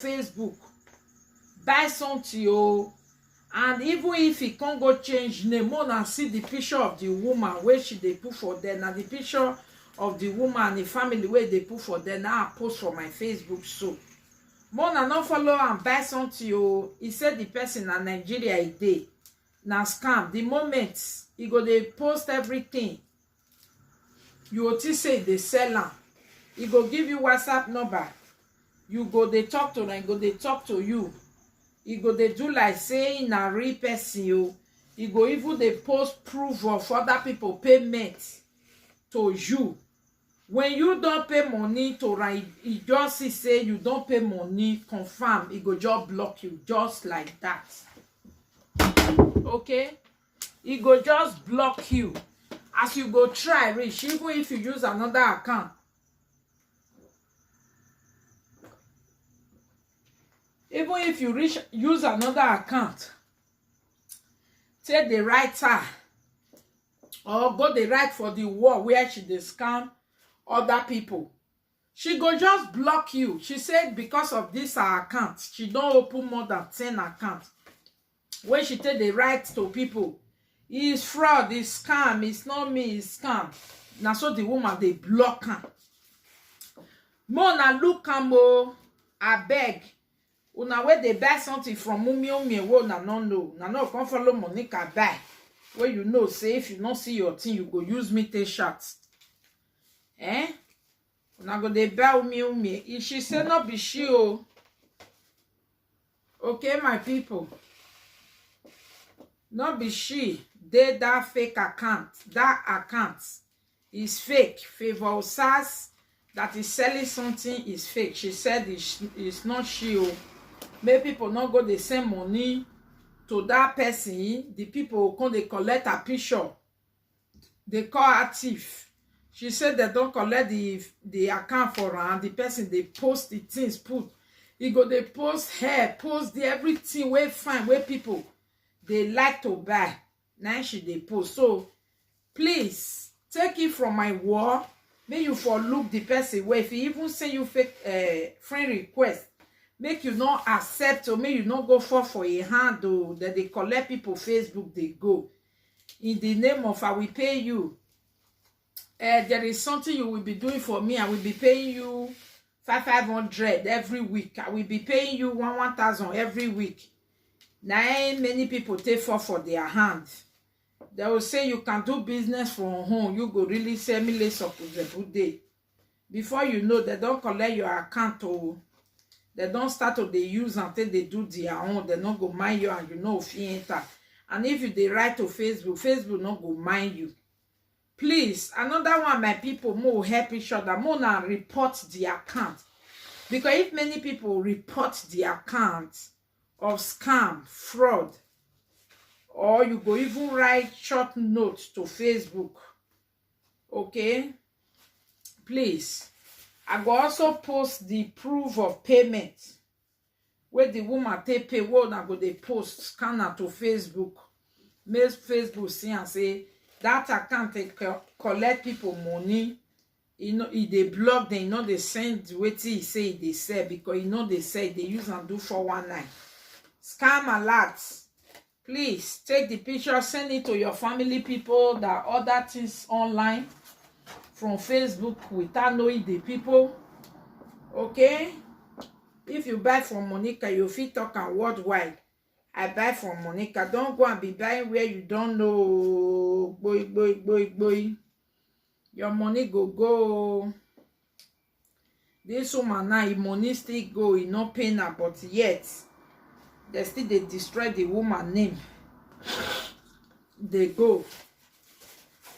Facebook buy something o, and even if he can't go change name, Mona see the picture of the woman where she dey put for there. Now the picture of the woman and the family where they put for there, now I post for my Facebook. So Mona not follow and buy something o. He said the person na Nigeria e dey na scam. The moment he go dey post everything, you go think say they sell am. He go give you WhatsApp number, you go dey talk to them, go dey talk to you. He go dey do like saying na real person o. He go even dey post proof of other people payment to you. When you don't pay money to write, he just see say you don't pay money, confirm, he go just block you just like that. Okay? He go just block you. As you go try reach, even if you use another account. Even if you use another account, take the writer or go the write for the wall where she dey scam other people, she go just block you. She said because of this her account, she don't open more than 10 accounts. When she take the write to people, it's fraud, it's scam, it's not me, it's scam. Now so the woman they block her. Mona look am o, I beg. Una where they buy something from Mummy wo na no know. Na no come follow Monica buy. Where you know say if you not see your thing, you go use me take shots. Eh? Una go dey buy Umi. If she say not be she o. Okay, my people. Not be she. They that fake account. That account is fake. Favor SARS that is selling something is fake. She said it's not she o. Make people not go the same money to that person. The people come they collect a picture. They call her thief. She said they don't collect the account for her, and the person they post the things put. He go they post hair, post the everything where fine, where people they like to buy. Now she they post. So please take it from my word. May you for look the person where if he even send you fake friend request, make you not accept, or may you not go for a hand or that they collect people Facebook, they go. In the name of I will pay you. There is something you will be doing for me. I will be paying you 500 every week. I will be paying you 1,000 every week. Now many people take for their hand. They will say you can do business from home. You go really sell me less of the good day. Before you know, they don't collect your account or they don't start to they use until they do their own. They not go mind you, and you know if you enter. And if you they write to Facebook, Facebook not go mind you. Please, another one, my people, more help each other. More now report the account. Because if many people report the account of scam, fraud, or you go even write short notes to Facebook, okay? Please, I go also post the proof of payment where the woman take pay. What I go they post scanner to Facebook. Make Facebook see and say that account they collect people money. You know, if they block them, you know they send what he say they sell, because you know they say they use and do 419. Scam alerts. Please take the picture, send it to your family people that order things online from Facebook without knowing the people. Okay? If you buy from Monica, you fit talk and worldwide. I buy from Monica. Don't go and be buying where you don't know. Boy. Your money go. This woman now, his money still go. He not paying her, but yet they still they destroy the woman name. They go.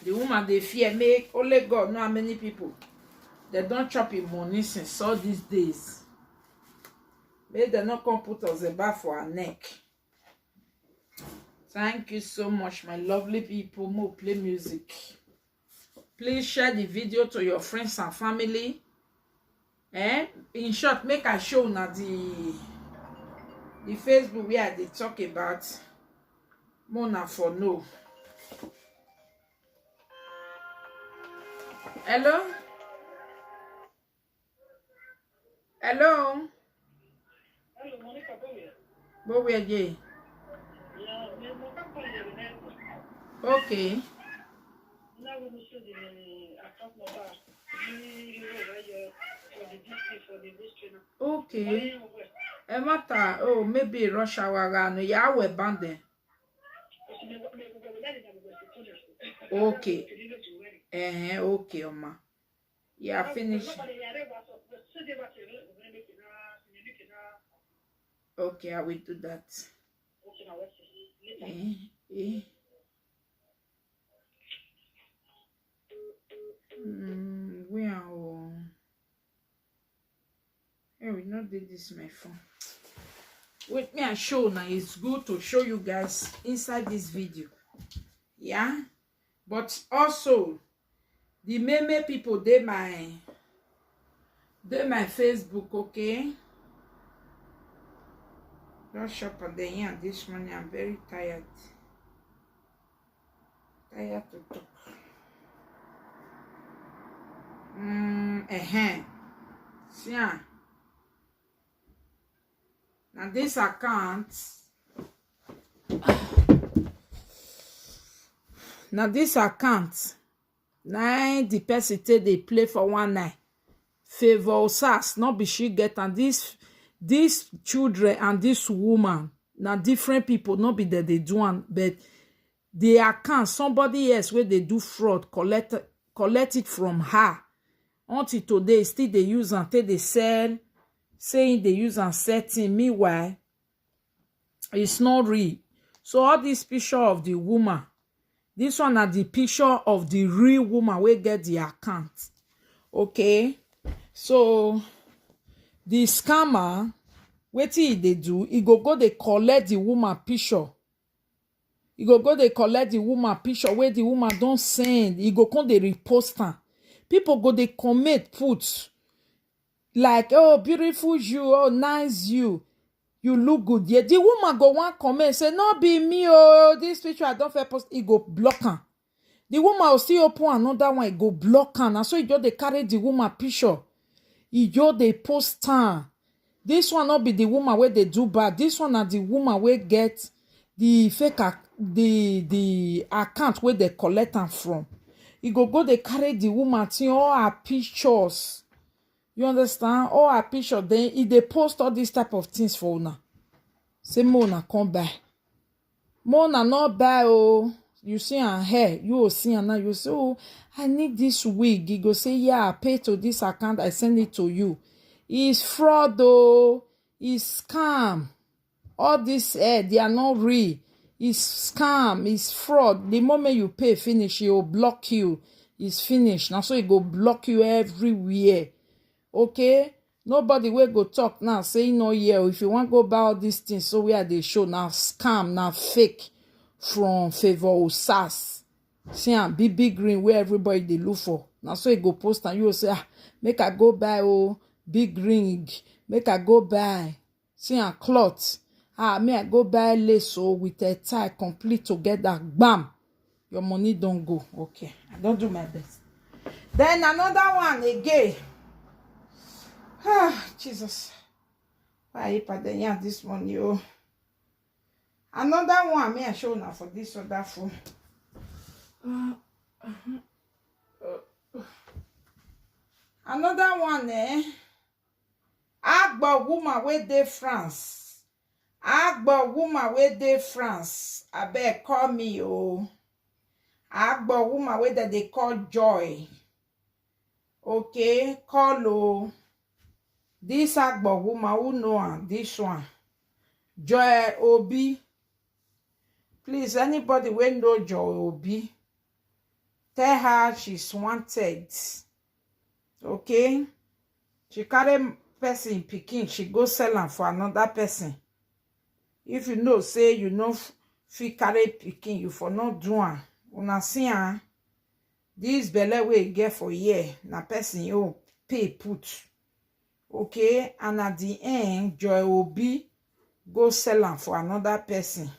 The woman they fear make only God know how many people they don't chop his money since all these days. May they not come put us a bar for our neck. Thank you so much, my lovely people. More play music. Please share the video to your friends and family. In short, make a show now the Facebook where they talk about Mona for no. Hello? But we are okay. Okay. Emata, oh, maybe rush hour no ya we bande. Okay. Okay, Oma. Yeah, finish. Okay, I will do that. We are all. Hey, we not did this my phone. Wait, me and show now. It's good to show you guys inside this video. Yeah, but also the meme people they my Facebook, okay? Don't shop on the end this morning. I'm very tired. Tired to talk. See, now this account. Now this account. Now the person they play for one night. Favor SARS, not be she get, and these children and this woman, now different people, not be that they do one, but the account, somebody else where they do fraud, collect it from her. Until today, still they use until they sell, saying they use and setting. Meanwhile, it's not real. So all this picture of the woman, this one are the picture of the real woman where get the account. Okay. So the scammer, wetin they do, he go they collect the woman picture. He go they collect the woman picture where the woman don't send. He go come they repost her. People go they comment put like, oh, beautiful you, oh, nice you look good. Yeah, the woman go one comment say, no be me, oh, this picture I don't fair post. He go block her. The woman will still open another one. He go block her. And so he just they carry the woman picture. He just they post her. This one not be the woman where they do bad. This one are the woman where get the fake the account where they collect them from. He go they carry the woman to all her pictures. You understand? All her pictures. Then they post all these type of things for una. Say Mona come buy. Mona not buy, oh. You see her hair, you will see her now. You say, oh, I need this wig. You go say, yeah, I pay to this account. I send it to you. It's fraud, though. It's scam. All this hair, they are not real. It's scam. It's fraud. The moment you pay, finish, he will block you. It's finished. Now, so he go block you everywhere. Okay? Nobody will go talk now. Say, no, yeah, if you want to go buy all these things, so where they show now scam, now fake. From Favor SARS. See am big green where everybody they look for. Now so you go post and you will say, make I go buy big green, make I go buy. See am cloth. May I go buy lace with a tie complete together. Bam. Your money don't go. Okay. I don't do my best. Then another one again. Jesus. Why you this money, oh? Another one, may I show now for this or that phone. Another one, Agbo woman where they France. Agbo woman where they France. I beg call me, oh. Agbo woman where they call Joy. Okay, call oh. This Agbo woman who know this one. Joy Obi. Please, anybody wey know Joy Obi, tell her she's wanted. Okay? She carry person pikin, she go sell am for another person. If you know, say you know fit carry pikin, you for not do am. Una see am, this belle wey get for here, na person you pay put. Okay? And at the end, Joy Obi go sell am for another person.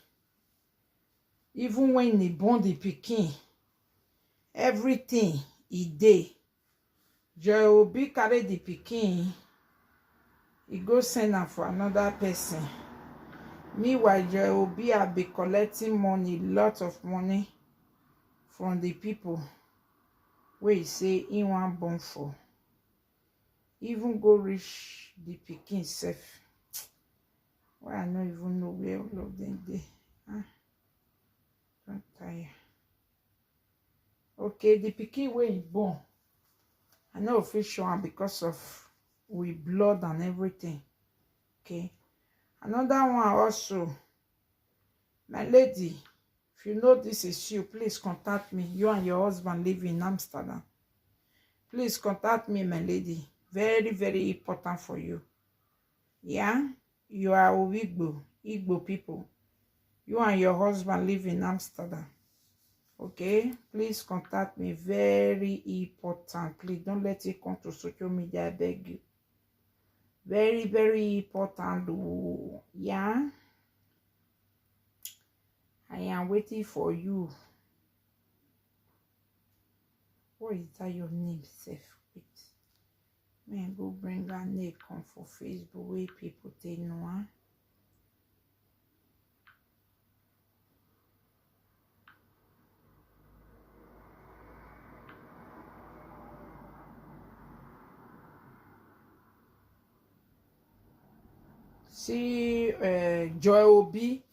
Even when they born the pikin, everything e dey. Joy Obi carry the pikin. he go send am for another person. Meanwhile, Joy Obi have been collecting money, lot of money from the people wey he say he wan born for. Even go reach the pikin sef. Why I no even know where all of them dey. Don't tire. Okay, the pikin wey he born, I no fit show am because of with blood and everything. Okay, another one also, my lady, if you know this is you, please contact me. You and your husband live in Amsterdam. Please contact me, my lady. Very, very important for you. Yeah, you are Igbo people. You and your husband live in Amsterdam. Okay, please contact me. Very important. Please don't let it come to social media, I beg you. Very, very important. Oh, yeah, I am waiting for you. What is that your name, Seth? Wait. Man, go bring that name come for Facebook where people they know. Huh? See, Joy Obi,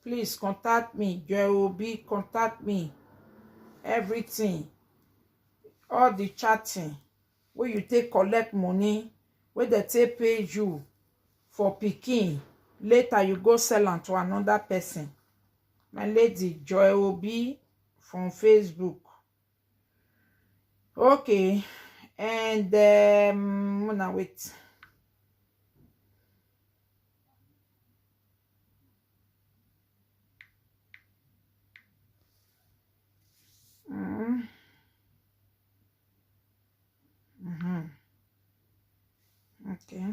please contact me. Joy Obi, contact me. Everything, all the chatting, where you take collect money, where they take pay you for pikin. Later you go sell am to another person. My lady, Joy Obi from Facebook. Okay, and now wait. Okay.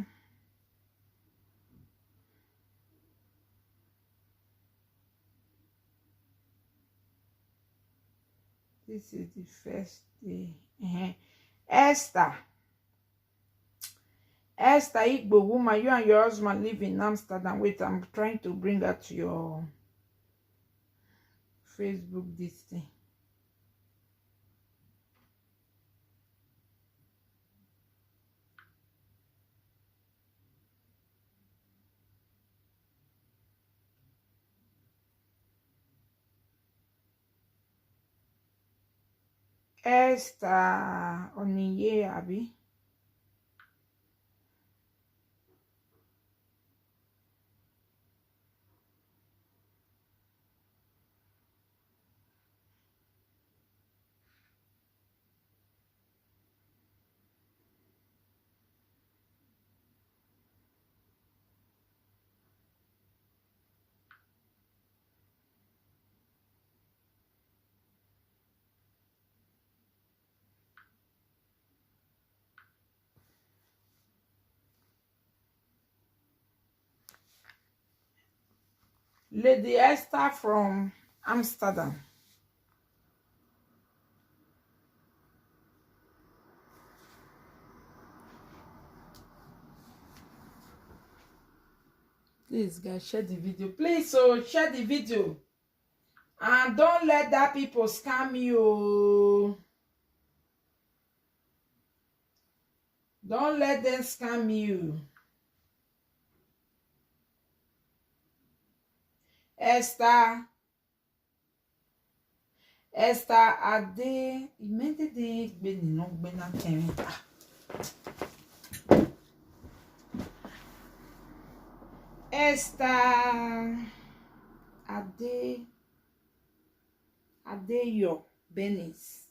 This is the first day. Esther Igbo woman, you and your husband live in Amsterdam. Wait, I'm trying to bring her to your Facebook this thing. Esther Oniye Abi. Lady Esther from Amsterdam. Please, guys, share the video. Please, so share the video. And don't let that people scam you. Don't let them scam you. Esther Ade. Imede de no gbena kemi. Esther Adeyo Benis.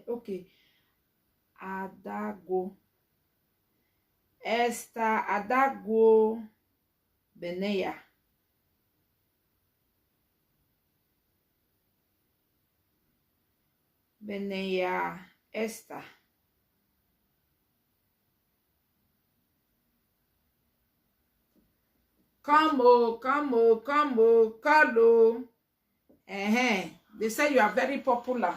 Okay. Adago. Esther Adago Beneya. Beneya Esther. Come oh. They say you are very popular.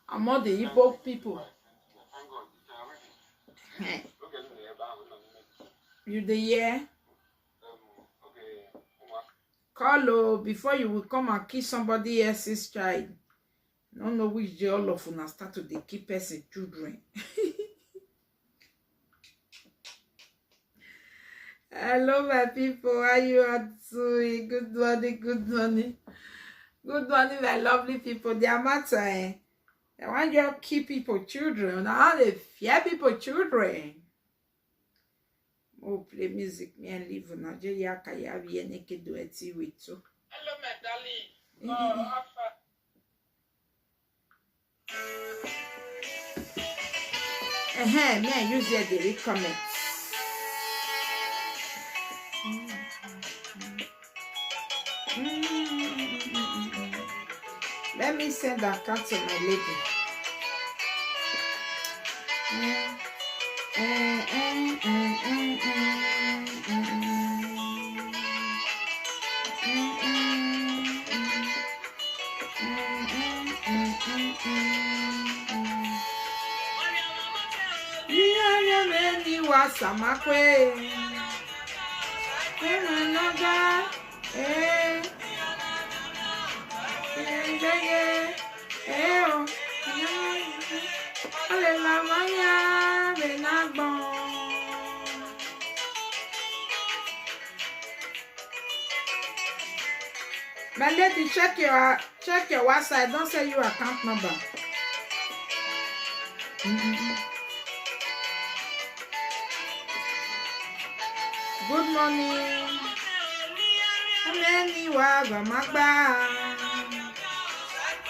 among the Igbo people. You the hear? Call before you will come and kill somebody else's child. Don't know which day all of una start to dey kill person children. Hello, my people. How you are doing? Good morning, good morning. Good morning, my lovely people. Their matter, They want you to keep people children. Now they fear people children. Oh, play music. Me and live in Nigeria. Kaya we naked do it with too. Hello, my darling. Me I use the read comments. Let me send that account to my lady. Samakwe my lady, check your WhatsApp. Don't say your account number. Good morning. Many waga magba.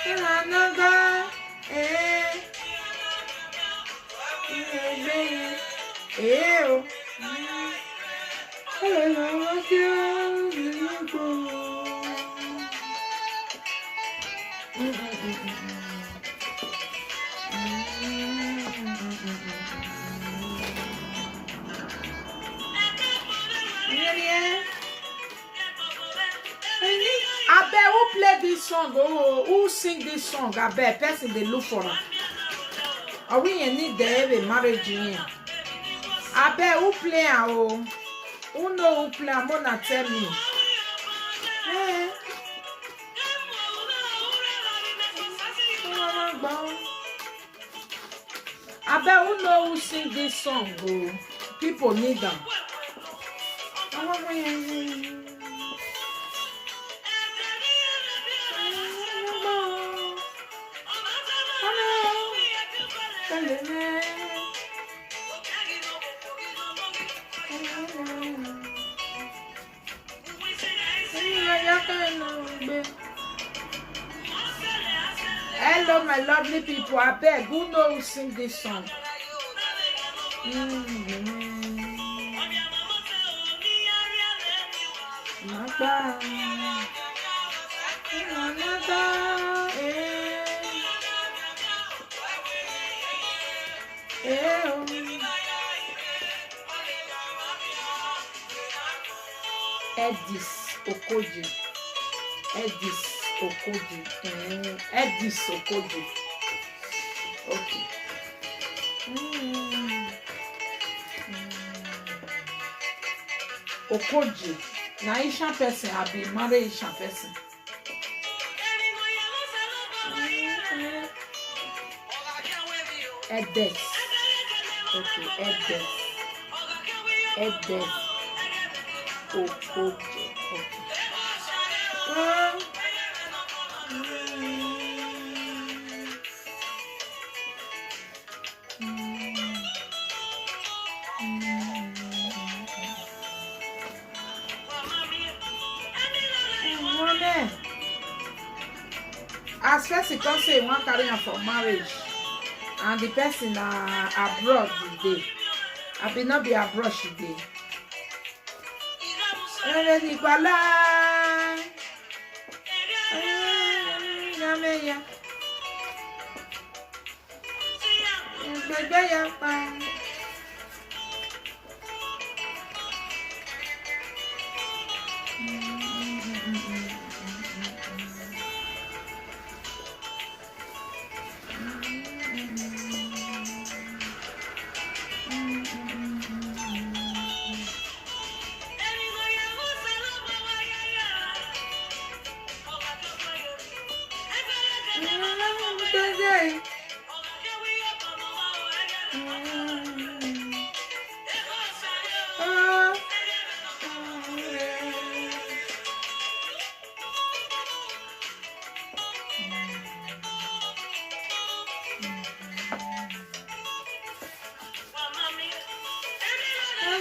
Another Abeg, who play this song? Oh, who sing this song? Abeg, person they look for am. Are we in need there a marriage in? Abeg, who play am? Oh, who know who play am? Mona tell me. Abeg, who know who sing this song? Oh, people need them. Hello, my lovely people. I beg, who knows who sing this song? Edis Okoji. Okay. Okoji. Na Asian person, I be married Asian person. Edes. Okay, Edes. Okoji. Okay. As person come say one carry am for marriage and the person abroad today. I be not be abroad today.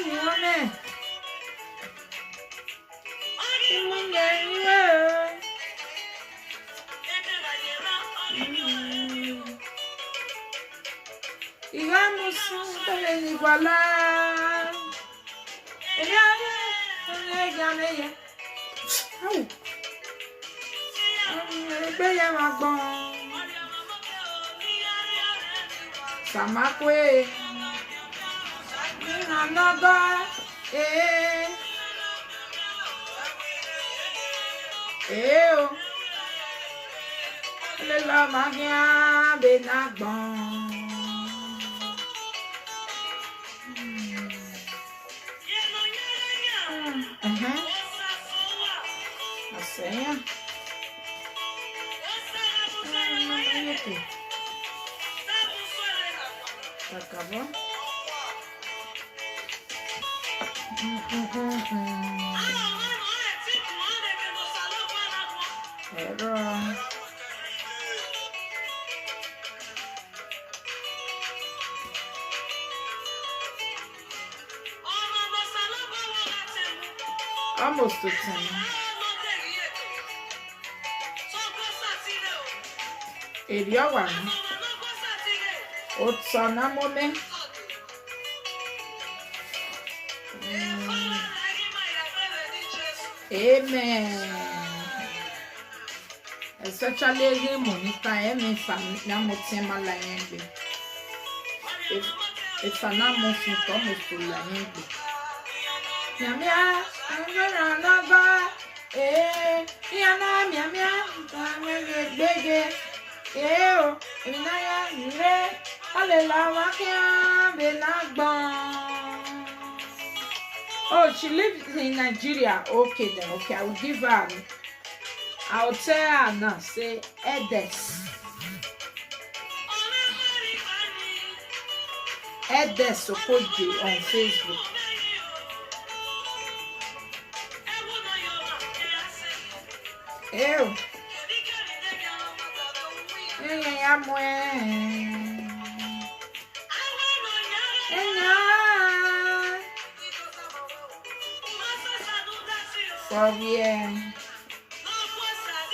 Amen. Digamos un voilà. Samakwe. Nanoga. Oh. Le la magia benagbon. A senha. Acabou? Error. Almost to 10. Area one. Otsana moment. Amen. Especially him Monica, Amen. Family, Namotema Layembe. If I now move to Thomas to Layembe. Yamia, I'm gonna Yana, Yamia, Bege, Eo, Inaya, Re, Alelawakia, Benagbon. Oh, she lives in Nigeria. Okay then. Okay, I will give her. I'll tell her now. Say Edes. Edes Okoje on Facebook. Ew. For bien.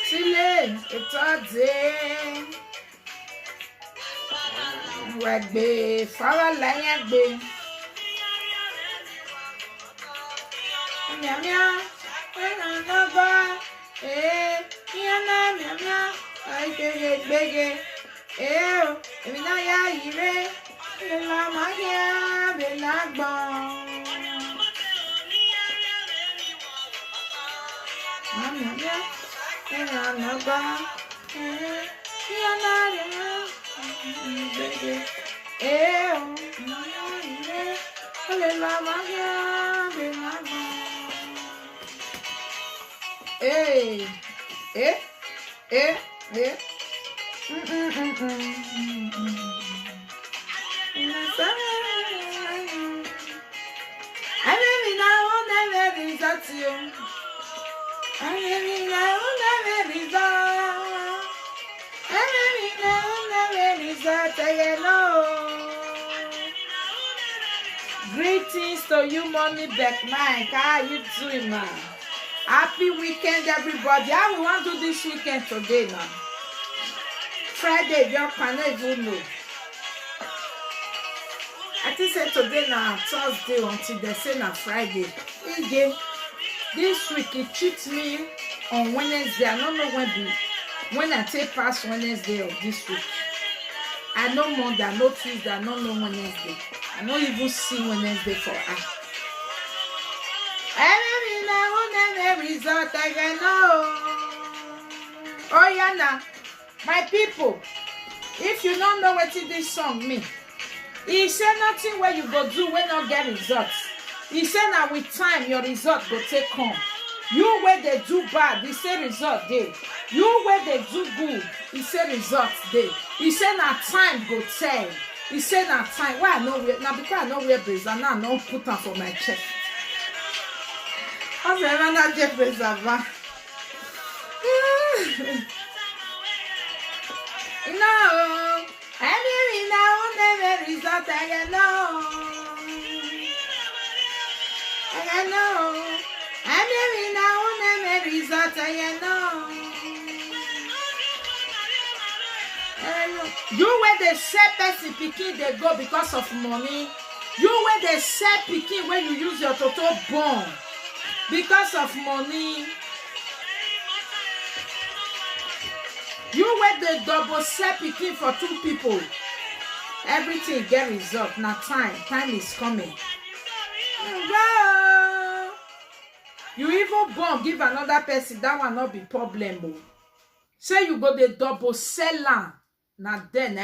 Chile, it's a day. Wagbe, fara layagbe. Miamia, another. Yana, miamia, I bege. Eminaya, ire, la magia, benagbon. Greetings to you, Mommy Beck Mike. How you doing, man? Happy weekend, everybody. How we want to do this weekend today, now? Friday, you cannot even know. I think say today now Thursday until they say na Friday. Again, this week it treats me on Wednesday. I don't know when I take past Wednesday of this week. I know Monday, I know Tuesday, I don't know Wednesday. I don't even see Wednesday for her. I don't know result I can know. Oh yeah, now my people, if you don't know what this song mean, he said nothing where you go do when not get results. He said now with time your result go take come. You where they do bad, he say result day. You where they do good, he say result day. He said now time go tell. He said now time. Why I know where now because I know where brazier now I don't put them for my chest. I'm not just brazier. No, I mean now never result I know. you know. I'm here now, I'm result, you know. You where the sell person pikin they go because of money. You where the sell pikin when you use your total bond because of money. You where the double sell pikin for two people. Everything get result. Now time is coming. Go. You even born give another person, that will not be problem. Say you go the double seller. Now then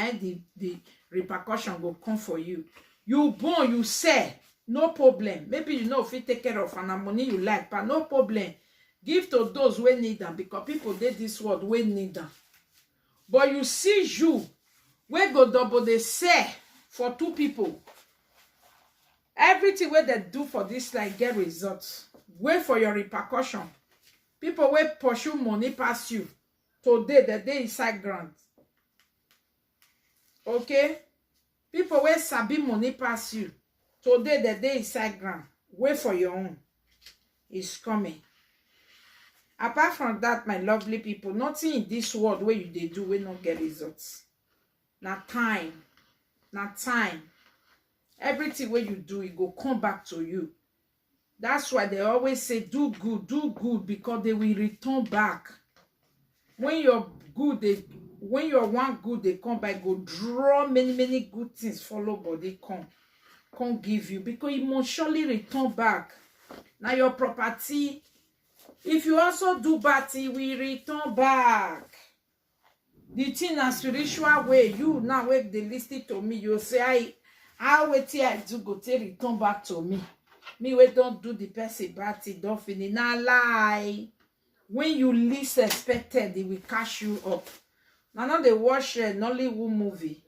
the repercussion will come for you. You born, you sell, no problem. Maybe you know if you take care of and money you like, but no problem. Give to those who need them because people did this world we need them. But you see you, we go double the sell for two people. Everything where they do for this like get results. Wait for your repercussion. People will pursue money past you. Today, the day inside grant. Okay? People will sabi money pass you. Today, the day inside grant. Wait for your own. It's coming. Apart from that, my lovely people, nothing in this world where they do will not get results. Now time. Now time. Everything where you do, it go come back to you. That's why they always say do good, because they will return back. When you're good, when you're one good, they come back, go draw many good things, follow, but they can't give you, because it must surely return back. Now your property, if you also do bad, it will return back. The thing a spiritual way, you now when they listen to me, you say, how wait till I do go to return back to me. Me we don't do the person bad thing, don't finish. Now lie. When you least expected, it will cash you up. Now they watch a Nollywood movie.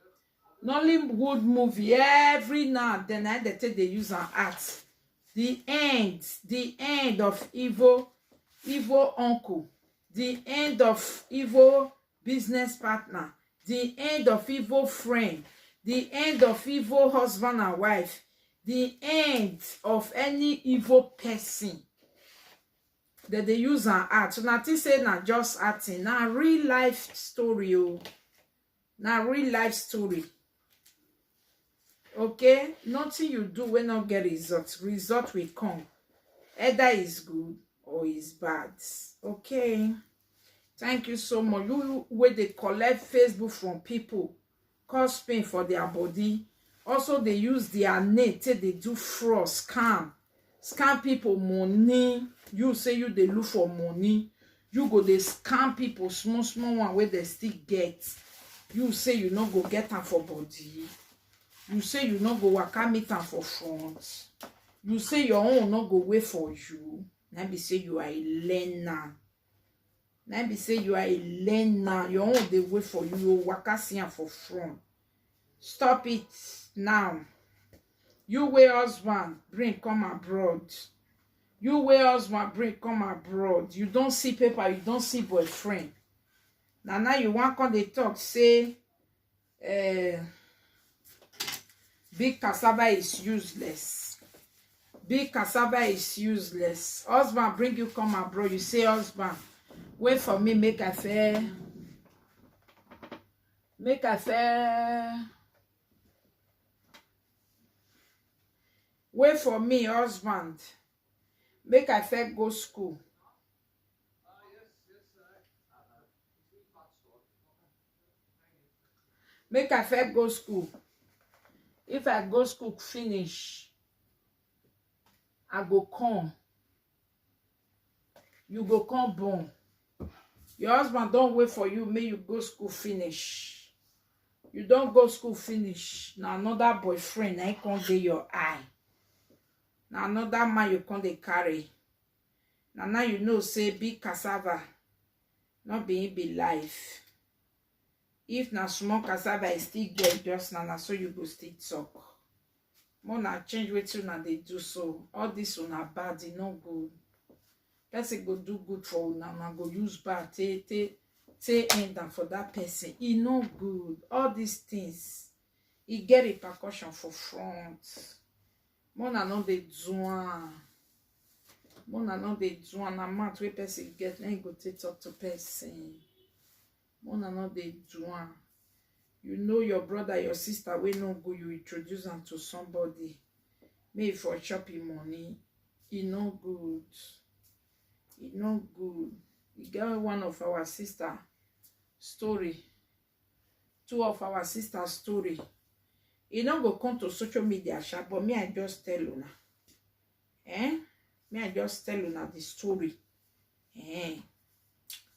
Nollywood movie every now and then they use an art. The end of evil uncle. The end of evil business partner. The end of evil friend. The end of evil husband and wife. The end of any evil person that they use an art. So nothing say not just acting. Now real life story. Now real life story. Okay? Nothing you do will not get results. Result will come. Either is good or is bad. Okay? Thank you so much. You where they collect Facebook from people, cause pain for their body. Also, they use their name till they do fraud, scam people money. You say you they look for money. You go they scam people small one where they still get. You say you not go get them for body. You say you not go waka meet them for front. You say your own not go wait for you. Now be say you are a learner. Now be say you are a learner. Your own they wait for you. You waka see them for front. Stop it now. You wear husband bring come abroad. You wear husband bring come abroad. You don't see paper, you don't see boyfriend. Now you want come they talk say big cassava is useless. Big cassava is useless. Husband bring you come abroad. You say husband wait for me make I fair. Wait for me, husband. Make I first go school. Make I first go school. If I go school finish, I go come. You go come born. Your husband don't wait for you, make you go school finish. You don't go school finish. Now another boyfriend, I can't get your eye. Now another man you can't carry. Now you know say big cassava, not being be life. If na small cassava is still get just now, so you go still talk. More na change wetin una dey do so. All this una bad, e no good. Person go do good for una, una go use bad take end am for that person. E no good. All these things, e get repercussion for front. More na no dey do am. Mona no dey do an amount wey person get, then you go take talk to person. Mona no dey do an. You know your brother, your sister, wey no go, you introduce them to somebody. Maybe for shopping money. E no good. E no good. We get one of our sister story. Two of our sister story. E no go come to social media, sha, but me, I just tell una. Me, I just tell una the story.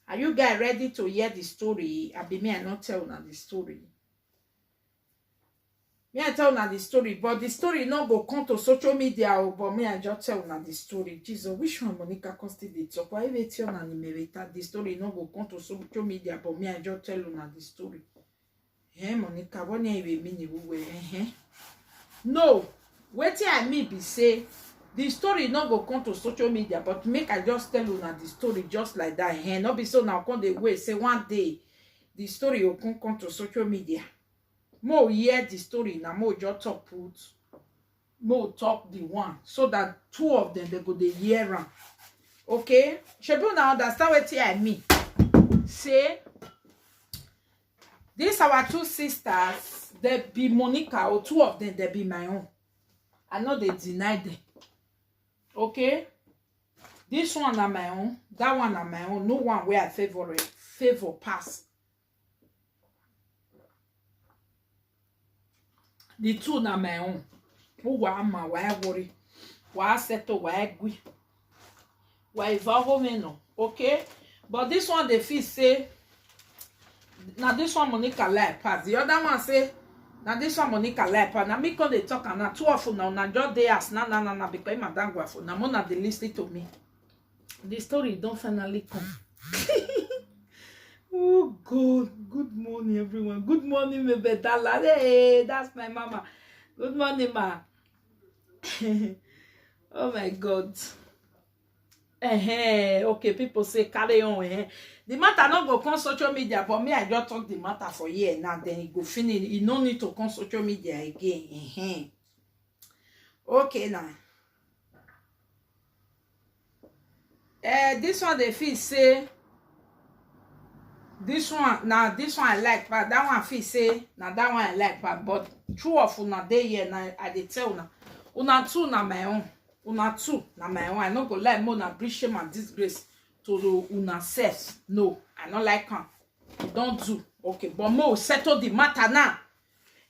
Are you guys ready to hear the story? I be me, I not tell una the story. Me, I tell una the story, but the story no go come to social media, but me, I just tell una the story. Jesus, which one Monica Costi did talk? Why you tell una the story no go come to social media, but me, I just tell una the story. Monica, what you mean? No, wetin I mean be say the story no go come to social media, but make I just tell una the story just like that. Not be so now come the way say one day the story will come to social media. More hear the story now, more just talk put, more talk the one so that two of them they go the hear am. Okay, shebu now understand what I mean. Say these our two sisters, they be Monica, or two of them they be my own. I know they deny them. Okay, this one are my own, that one are my own. No one where I favor pass. The two are my own. Who am I? Why worry? Why settle? Why agree? Why evolve me no? Okay, but this one they feel say. Now this one Monica like pass. The other one say. Now this one Monica like pass. Now me come they talk and now two of you now just they ask na because madam go for now mona they listen to me. The story don't finally come. Oh God, good morning everyone. Good morning, my bedala. Hey, that's my mama. Good morning, ma. Oh my God. Okay, people say carry on. The matter not go on social media, but me I just talk the matter for here now. Then it go finish. You no need to come social media again. Okay now. This one they feel say. This one I like, but that one feel say now that one I like, but two of una dey here now I dey tell una two na my own. Una two na my own. I no go like more na bring shame and disgrace to una self. No, I don't like am. Don't do. Okay, but more settle the matter now.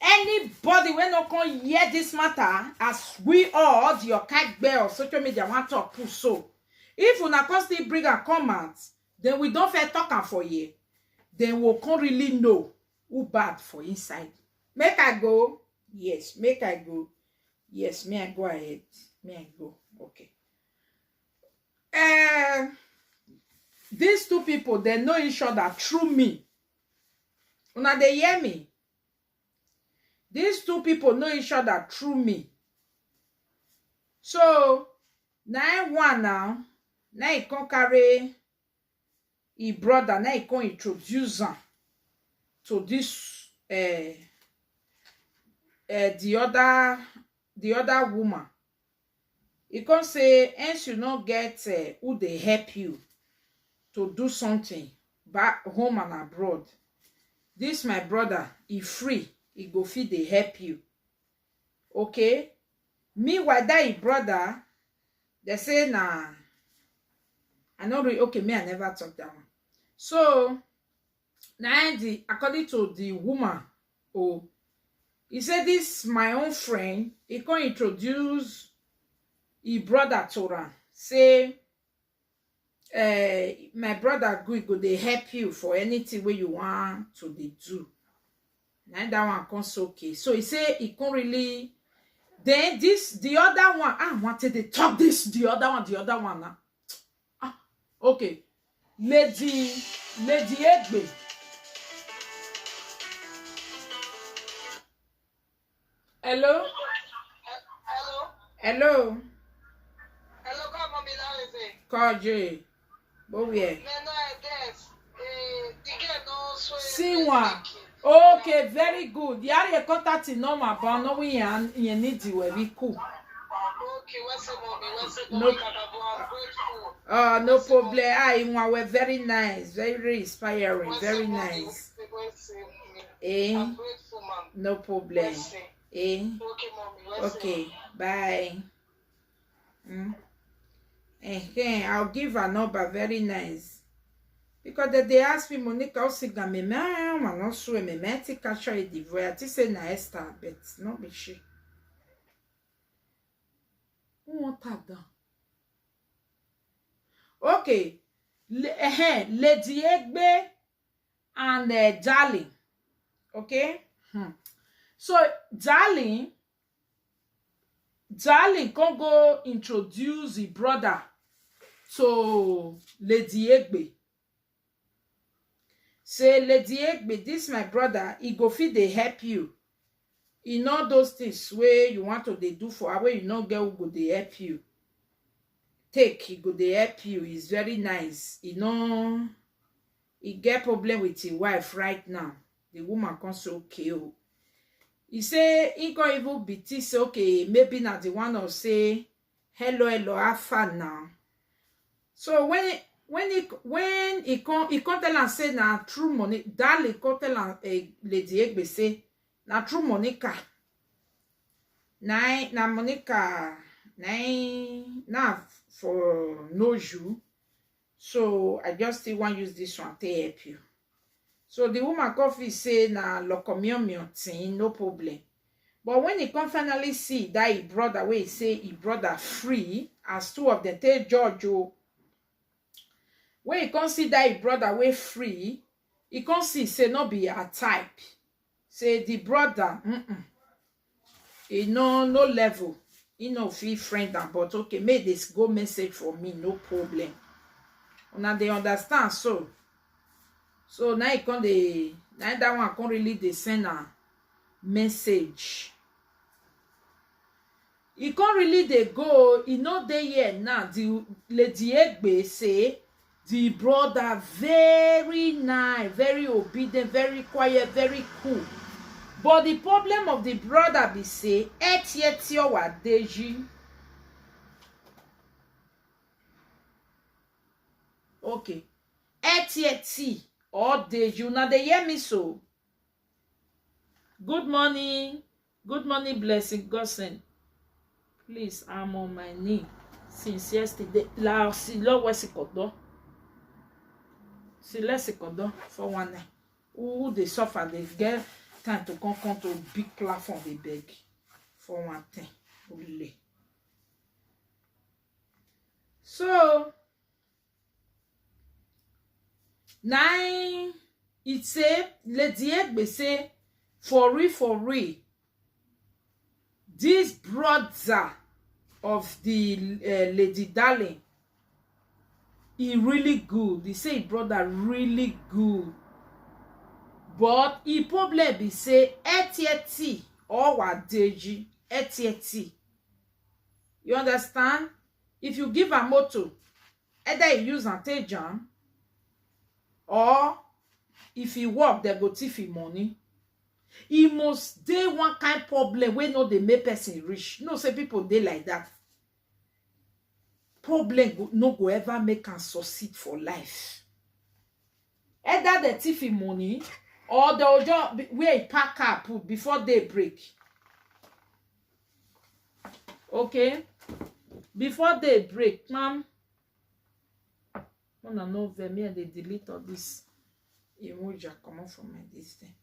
Anybody when no come hear this matter, as we all the Okak bear of social media want to push so. If una come still bring a comment, then we don't fair talk am for you. Then we can't really know who bad for inside. Make I go? Yes, make I go. Yes, may I go ahead? May I go? Okay. These two people, they know each other through me. Una they hear me? These two people know each other through me. So, now one now he can carry his brother, now he can introduce him to this the other woman. He can say, hence you not get who they help you to do something back home and abroad. This my brother, he free, he go fit they help you. Okay? Meanwhile, that his brother, they say nah. I know really okay, me I never talk that one. So now according to the woman, he said this my own friend, he can introduce his brother to her. Say my brother go they help you for anything where you want to do. Now that one comes okay. So he say he can't really. Then the other one, I wanted to talk this, the other one now. Okay. Lady Egbe. Hello? Hello? Hello, come on, Call J. Bowie. See one. Okay, very good. You are a contact number, but no we need you. We cool. Okay, what's it, mommy? What's it, No. mommy? I'm grateful. No problem. You were very nice, very inspiring, What's very it, mommy? nice. What's it, mommy? Eh? I'm grateful, mom. No problem. What's it? Eh? Okay, mommy. What's Okay, it? bye. I'll give her number, very nice. Because they ask me, Monica, Osiga, me, I'm not sure, me, I catch her a divorce. I say, na Esther, but not be she. Who want that done? Okay, Lady Egbe and Darling. Okay? So, Darling can go introduce the brother to Lady Egbe. Say, Lady Egbe, this my brother, he go fit dey help you. In all those things where you want to they do for her, where you know girl go they help you. He go dey help you. He's very nice. He get problem with his wife right now. The woman can say okay. He say he can even be say okay, maybe not the one of say hello, have fun now. So when he can't tell and say na true money, Darling can't tell and Lady Egbe say na true Monica. Na Monica na for no you. So I just still want use this one to help you. So the woman coffee say na locomion thing, no problem. But when he can finally see that he brother, where he say he brother free, as two of them tell George, when he can see that he brother way free, he can see say not be a type. Say the brother, he no level. He no feel friend am, but okay, make this go message for me, no problem. Now they understand so. So now that one can really they send a message. He can't really they go, he know they here now. The Lady Egbe say the brother very nice, very obedient, very quiet, very cool. But the problem of the brother be say etietio wa deji. Okay. Etieti or deji. Now they hear me so. Good morning. Good morning, blessing Gosen. Please, I'm on my knee since yesterday. La si lo wesikodo. Si lesikodo for one night. Who they suffer, they get time to come to a big platform, they beg for one thing. Only. So now it say Lady Egbe say for real, this brother of the Lady Darling, he really good. He say brother really good. But he problem be say etieti or wadeji etieti. You understand? If you give a motor, either you use and take jam, or if he work, they go thief him money. He must dey one kind problem wey no dey make person rich. No say people dey like that. Problem no go ever make am succeed for life. Either they thief him money, or they will just where he pack up put before they break. Okay? Before they break, ma'am. Wanna know them here, they delete all this emoji come out from my this thing.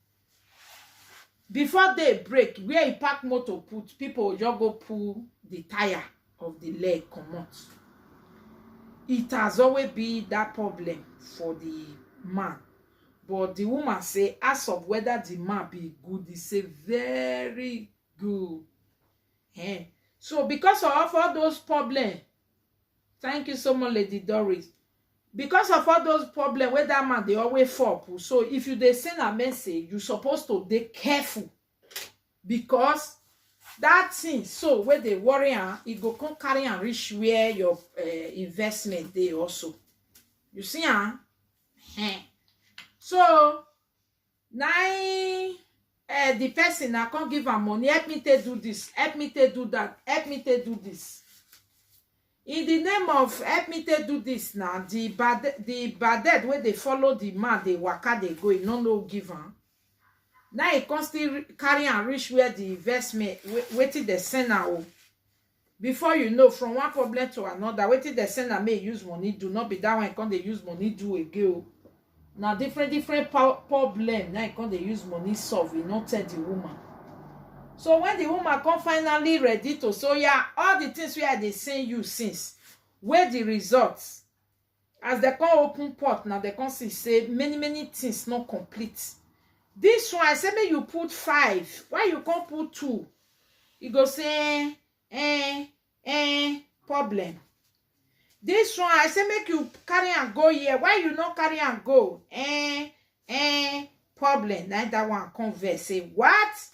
Before they break, where he pack motor put, people just go pull the tire of the leg come out. It has always been that problem for the man. But the woman say, as of whether the man be good, he say very good. So because of all those problems, thank you so much, Lady Doris. Because of all those problems where that man they always fall. So if you they send a message, you're supposed to be careful. Because that thing, so where they worry, it go come carry and reach where your investment they also. You see, So now the person I can't give her money, help me to do this, help me to do that, help me to do this. in the name of help me to do this now, the bad where they follow the man, they waka, they go, no give am. Now he can still carry and reach where the investment waiting the sender. Before you know, from one problem to another, waiting the sender may use money, do not be that one, can they use money do again. Now different problem, now can they use money solve, you not tell the woman. So when the woman come finally ready to, so yeah, all the things where they send you since, where the results, as they come open port, now they can see say many things not complete. This one, I say make you put 5. Why you can't put 2? You go say, problem. This one, I say make you carry and go here. Why you not carry and go? Problem. Now that one converse. Say, what?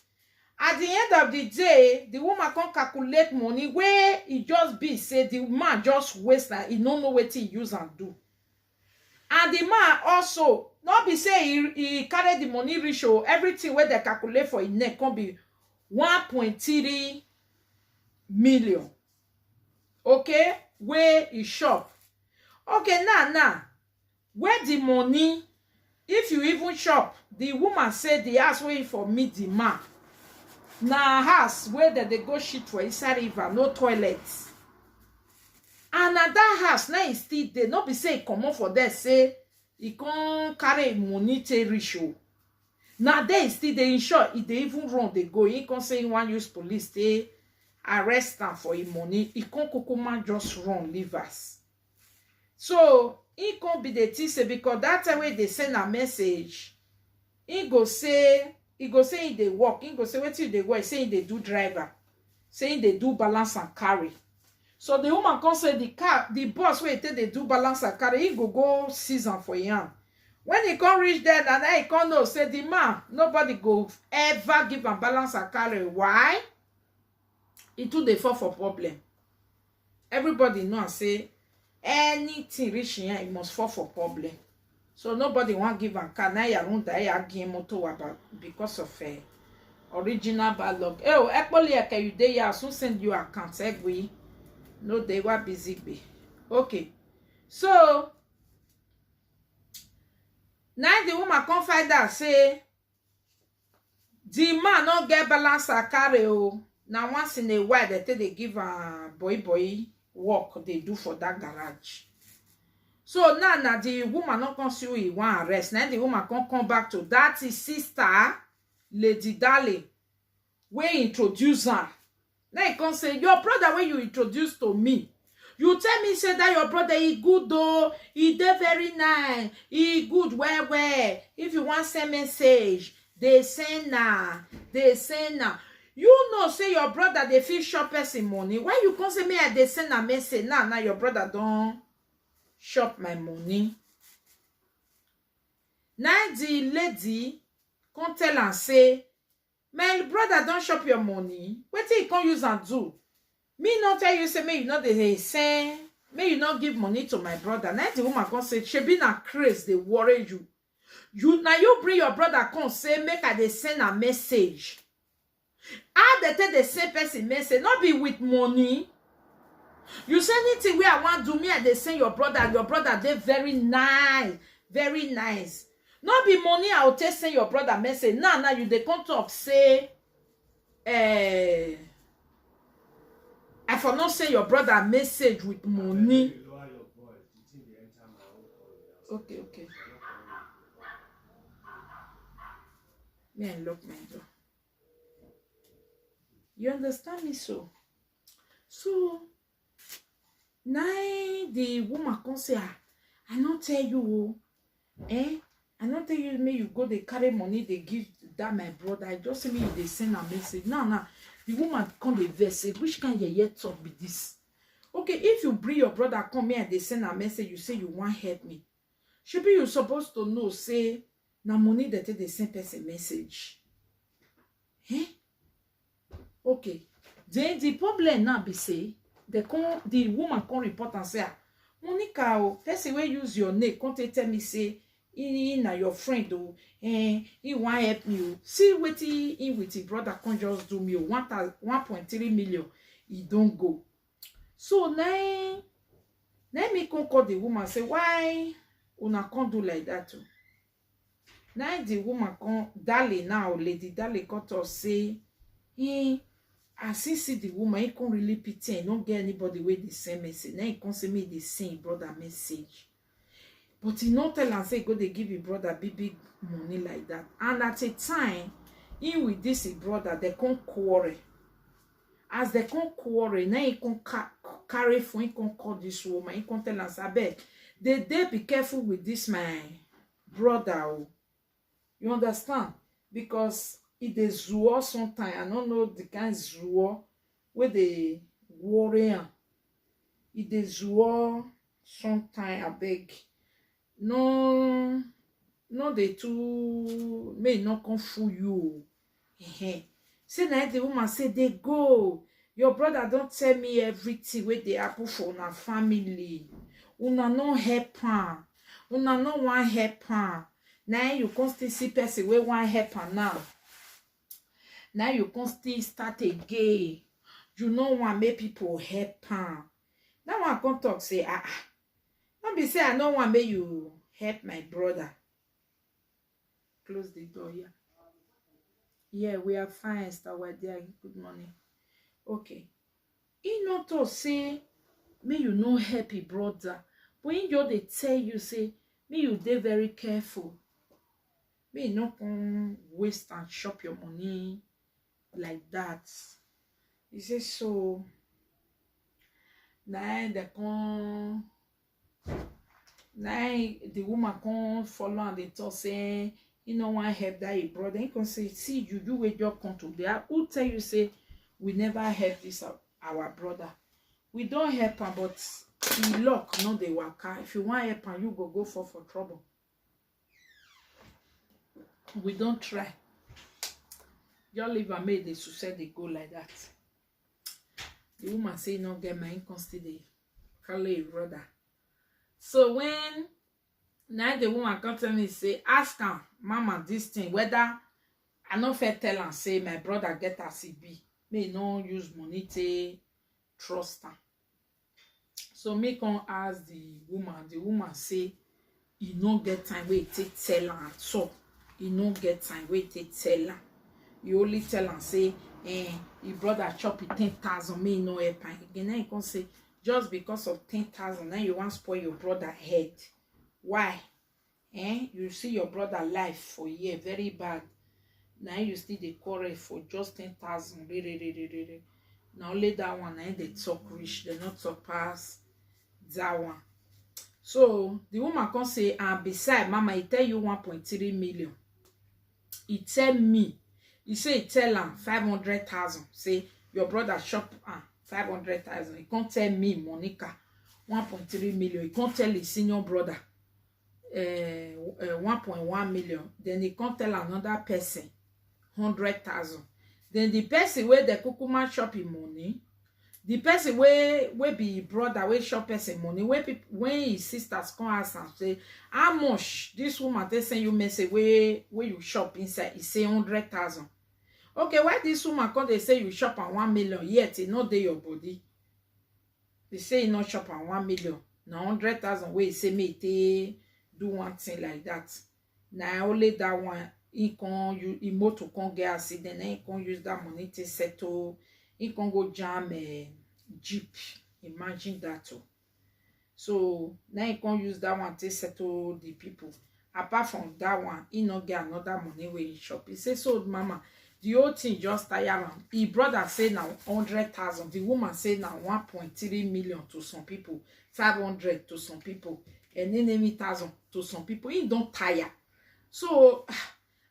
At the end of the day, the woman can calculate money where it just be, say the man just waste and he don't know what he use and do. And the man also, not be say he carry the money ratio, everything where they calculate for his neck can be 1.3 million. Okay? Where he shop. Okay, now, where the money, if you even shop, the woman said the house waiting for me, the man. Now house where they go shit for inside river, no toilets. And at that house, now he still there. Not be say come on for there, say he can't carry money to ratio. Now they still they insure if they even run, they go. He can't say one use police, they arrest them for his money. He can't kokoma just run, leave us. So he can't be the thing say because that's the way they send a message. He go say they walk. He go say what till they go. Saying they do driver. Saying they do balance and carry. So the woman can say the boss where they do balance and carry. He go season for him. When he can reach there, and then he can know say the man nobody go ever give him balance and carry. Why? It too they fall for problem. Everybody know and say anything reach here it must fall for problem. So nobody want give a car. Now you won't die again motor about because of original bad luck. Oh, actually, you day I soon send you account. We no they were busy be. Okay. So now the woman come find out say the man not get balance a carry. Oh, now once in a while they give a boy work they do for that garage. So now the woman not can see he want arrest. Now the woman can come back to that his sister, Lady Darling, where introduce her. Now he can say, your brother when you introduce to me, you tell me say that your brother he good though, he dey very nice, he good well. If you want send message, they send now. You know say your brother they feel shop person money. Why you can say me I they send a message now your brother don't shop my money. Now the lady can tell and say, my brother don't shop your money. What you can use and do? Me not tell you say me you know they say me you not give money to my brother. Now the woman can say she be na craze they worry you. You now you bring your brother can say make I they send a message. How they tell the same person message not be with money. You say anything where I want to do me and they say your brother they very nice. Not be money I will tell send your brother message. Now you they come talk say I for not say your brother message with money. Okay. Me and lock my door. You understand me so? So now the woman can say, I not tell you, I not tell you, may you go, they carry money, they give that my brother. I just say me, they send a message. Now, the woman come the verse, say, which kind of yet talk be this? Okay, if you bring your brother come here and they send a message, you say you want help me. Should be you supposed to know, say, now money that they send person message. Okay. Then the problem now be say, the woman can report and say, Monica, person wey use your name, can't tell me say, he na your friend oh, he want help me oh. See what he with his brother can just do me 1.3 million. He don't go. So now me come call the woman say, why una can't do like that too? Now the woman come Dale now, lady Dale come to say, hey, as he see the woman, he can't really pity, he don't get anybody with the same message. Now he can't say me the same brother message. But he not tell and say go they give his brother big money like that. And at a time, in with this his brother, they can't quarrel. As they can't quarrel, now he can't carry phone, he can't call this woman, he can't tell and say, abeg, they be careful with this my brother. Oh. You understand? Because it is zuo sometimes. I don't know the kind of zuo where they worry. It is zuo sometimes. I beg. No, they too may not come fool you. Say now the woman say they go. Your brother don't tell me everything where they happen for una family. Una no help her. Una no want help her. Now you can still see person where want help her now. Now you can still start again. You know want make people help her. Now one come talk say don't be say I don't want make you help my brother. Close the door, yeah. Yeah, we are fine, Star White there. Good morning. Okay. He not to say may you no help your brother. But in your they tell you say may you dey very careful. May you not come waste and shop your money like that. He says so. Now they come. Now the woman come follow and they talk say, you know want help that your brother. He can say, see you do with your come today. Who tell you say we never help this our brother? We don't help him, but he luck no dey waka. If you want help him, you go for trouble. We don't try. Your liver made the suicide they go like that. The woman say no get my income still dey call a brother. So when now the woman come tell me say ask him, mama, this thing whether I no fit tell am say my brother get as he be. May no use money to trust him. So me come ask the woman say he no get time wey take tell am at all. He no get time wey take tell am. You only tell am say your brother chop it 10,000 me no help am again. Then you can say just because of 10,000 now you want spoil your brother head. Why? You see your brother life for year very bad. Now you still dey quarrel for just 10,000. Now only that one now they talk rich. They not talk pass that one. So the woman can say, and beside mama, he tell you 1.3 million. He tell me, he say he tell him 500,000. Say your brother shop 500,000. He can't tell me Monica 1.3 million. He can't tell his senior brother 1.1 million. Then he can't tell another person 100,000. Then the person where the kukuma shop him money, the person where be brother where shop person money, when his sisters come ask and say how much this woman they send you message where you shop inside, he say 100,000. Okay, why this woman come they say you shop on 1 million yet it not dey your body? They say you not shop on 1 million. Now 100,000 where he say me they do one thing like that. Now only that one he motor can get accident, he can use that money to settle. He can go jam a jeep. Imagine that too. So now he can use that one to settle the people. Apart from that one, he not get another money where he shop. He say, so mama, the whole thing just tire him. His brother say now 100,000. The woman say now 1.3 million to some people, 500 to some people, and then 1,000 to some people. He don't tire. So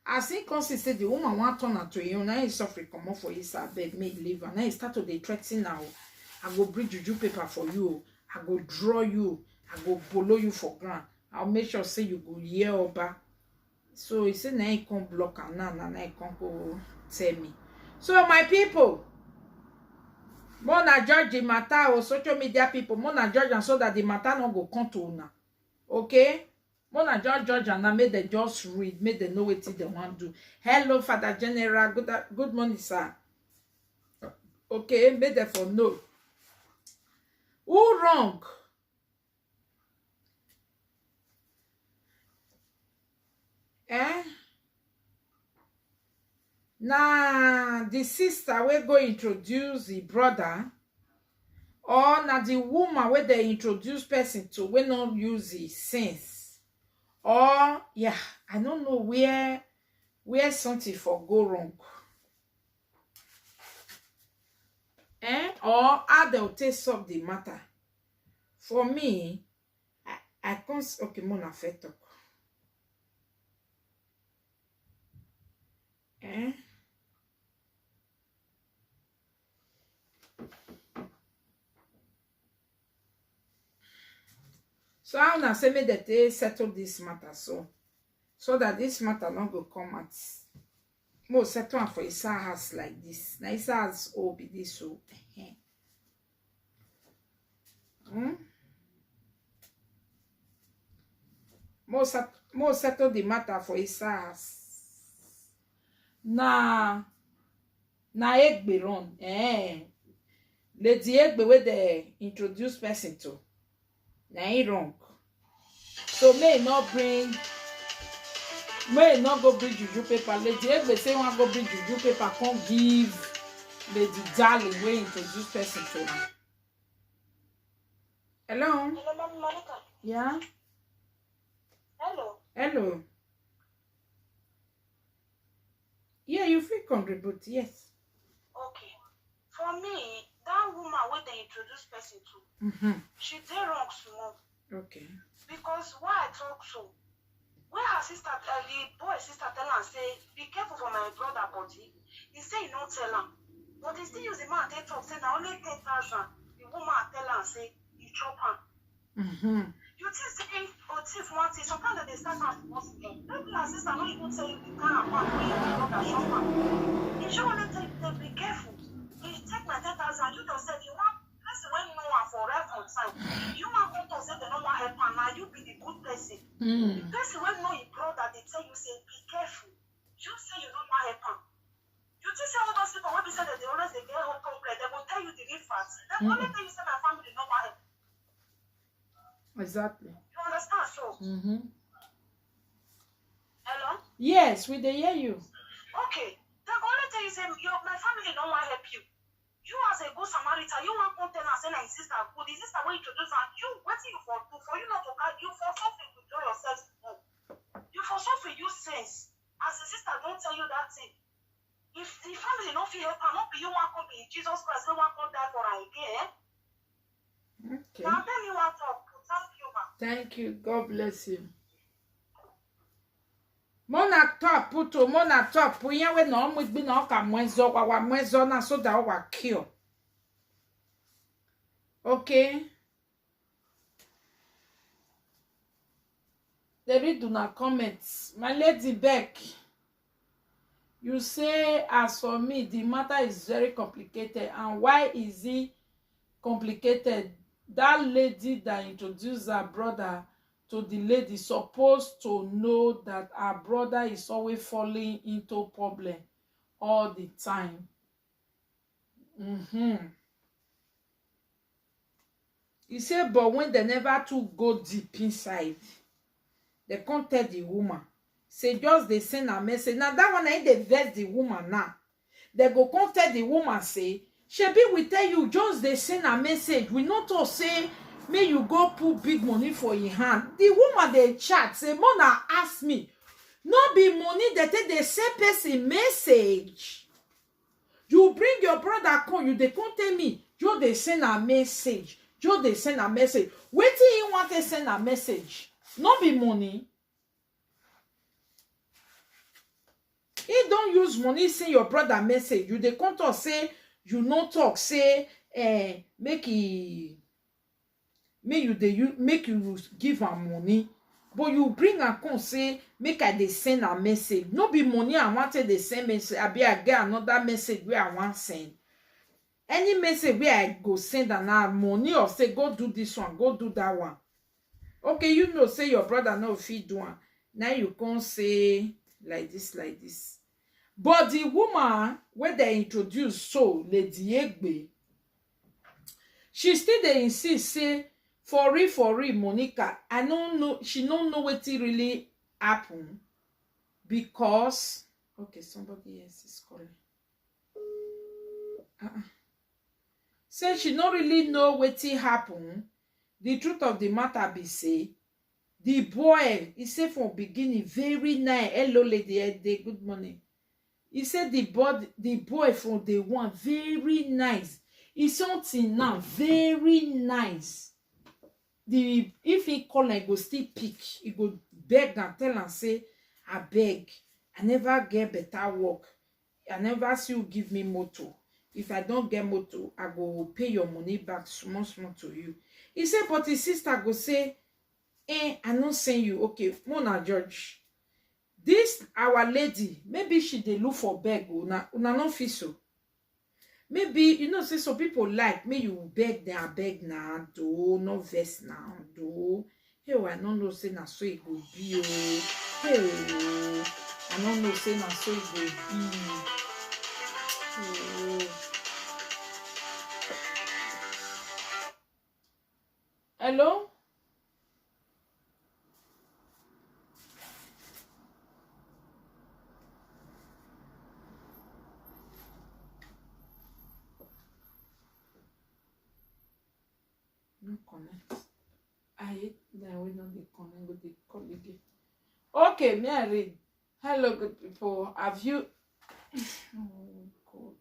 as he comes to say the woman want turn her to him, now he suffer come off for his bed, make leave. And now he start to dey threaten now. I go bring juju paper for you. I go draw you. I go follow you for ground. I'll make sure say you go hear over. So he said now he come block and now he come go tell me. So my people, more na judge the matter or social media people, more na judge and so that the matter not go come to una. Okay? More na judge and I made them just read, made them know what they want to do. Hello, Father General. Good morning, sir. Okay, made them for no. Who wrong? Eh? Na the sister wey go introduce the brother, or na the woman wey dey introduce person to wey no use the sense, or yeah, I don't know where something for go wrong. Or how they will take solve the matter. For me, I can't. Okay, Mona fit talk. So I wanna say make they settle this matter so that this matter not go come at more settle am for Isa house like this. Now Isa house all be this so. More settle the matter for Isa house. Na Egbe run. Lady Egbe where they introduce person to. Na he wrong. So may not go bring juju paper. Lady Egbe say want go bring juju paper, can't give Lady Darling wey introduce person to her. Hello? Hello, Mama Monica. Yeah? Hello. Hello? Yeah, you feel contribute, yes. Okay. For me, that woman wey they introduce person to, she did wrong small. Okay. Because why I talk so? When her sister, the boy sister tell her, say, be careful for my brother body. He say he don't tell her. But he still use the man take talk, say, now only 10,000. The woman tell her, say, he chop her. You think say, or thief one thing, sometimes they start out once again. Maybe her sister not even tell you the kind of man wey your brother chop her. If she only tell you, be careful. If you take my 10,000, you yourself, you want person when you know her for right on time. You want to say they don't want help her, now you be the good person. The person when know your brother, they tell you, say, be careful. You say you don't want help her. You just say all those people when you say that they always they get home complaint, they will tell you the real facts. They will only tell you say my family don't want help. Exactly. You understand? So hello? Yes, we dey hear you. Okay. They will only tell you say my family don't want help you. You as a good Samaritan, you want to tell her say my sister good. The sister will introduce her. You what you for do for you not to carry you for something to do yourself home. You for something use sense. As a sister don't tell you that thing. If the family don't feel help her, not be you want to be Jesus Christ, you want to die for her again. Okay. Now tell me what talk. Thank you, ma. Thank you. God bless you. Mona top puto mona top punya we no mu gbi na ka mwezo wa mwezo na so that wa kill. Okay. They read do not comments. My lady Beck, you say as for me the matter is very complicated. And why is it complicated? That lady that introduced her brother to the lady supposed to know that her brother is always falling into problem all the time. He said, but when they never to go deep inside, they can't tell the woman. Say just they send a message. Now that one ain't they vex the woman now. They go come tell the woman say, Shebi we tell you just they send a message. We not to say may you go put big money for your hand. The woman they chat say Mona ask me. Not be money that they send person message. You bring your brother come, you they come tell me. You they send a message. You they send a message. Wait till you want to send a message. Not be money. He don't use money send your brother message. You they come to say you no talk say make you give am money. But you bring and come say make I dey send a message. No be money I wanted the same message. I get another message where I want send. Any message where I go send and I money or say go do this one, go do that one. Okay, you know say your brother no fit do one. Now you can't say like this. But the woman where they introduce so Lady Egbe, She still dey insist say for real, Monica, I don't know, she don't know wetin really happen because okay, somebody else is calling. Say she no really know wetin happen. The truth of the matter be say the boy, he say from beginning very nice. Hello lady, good morning. He said the boy from day one very nice. He something now very nice. If he call am, he go still pick. He go beg and tell am say, I beg, I never get better work. I never see you give me motor. If I don't get motor, I go pay your money back small to you. He said, but his sister go say, I no send you. Okay, Mona George. This our lady, maybe she dey look for beg. Una no fit so. Maybe you know say some people like me you beg them, beg now, do no vex now, do. Hey, I no know say na so it go be oh. Hey, I no know say na so it go be. Oh. Hello? No connect. I hate that we don't dey connect with the colleague. Okay, me I read. Hello, good people. Have you? Oh God.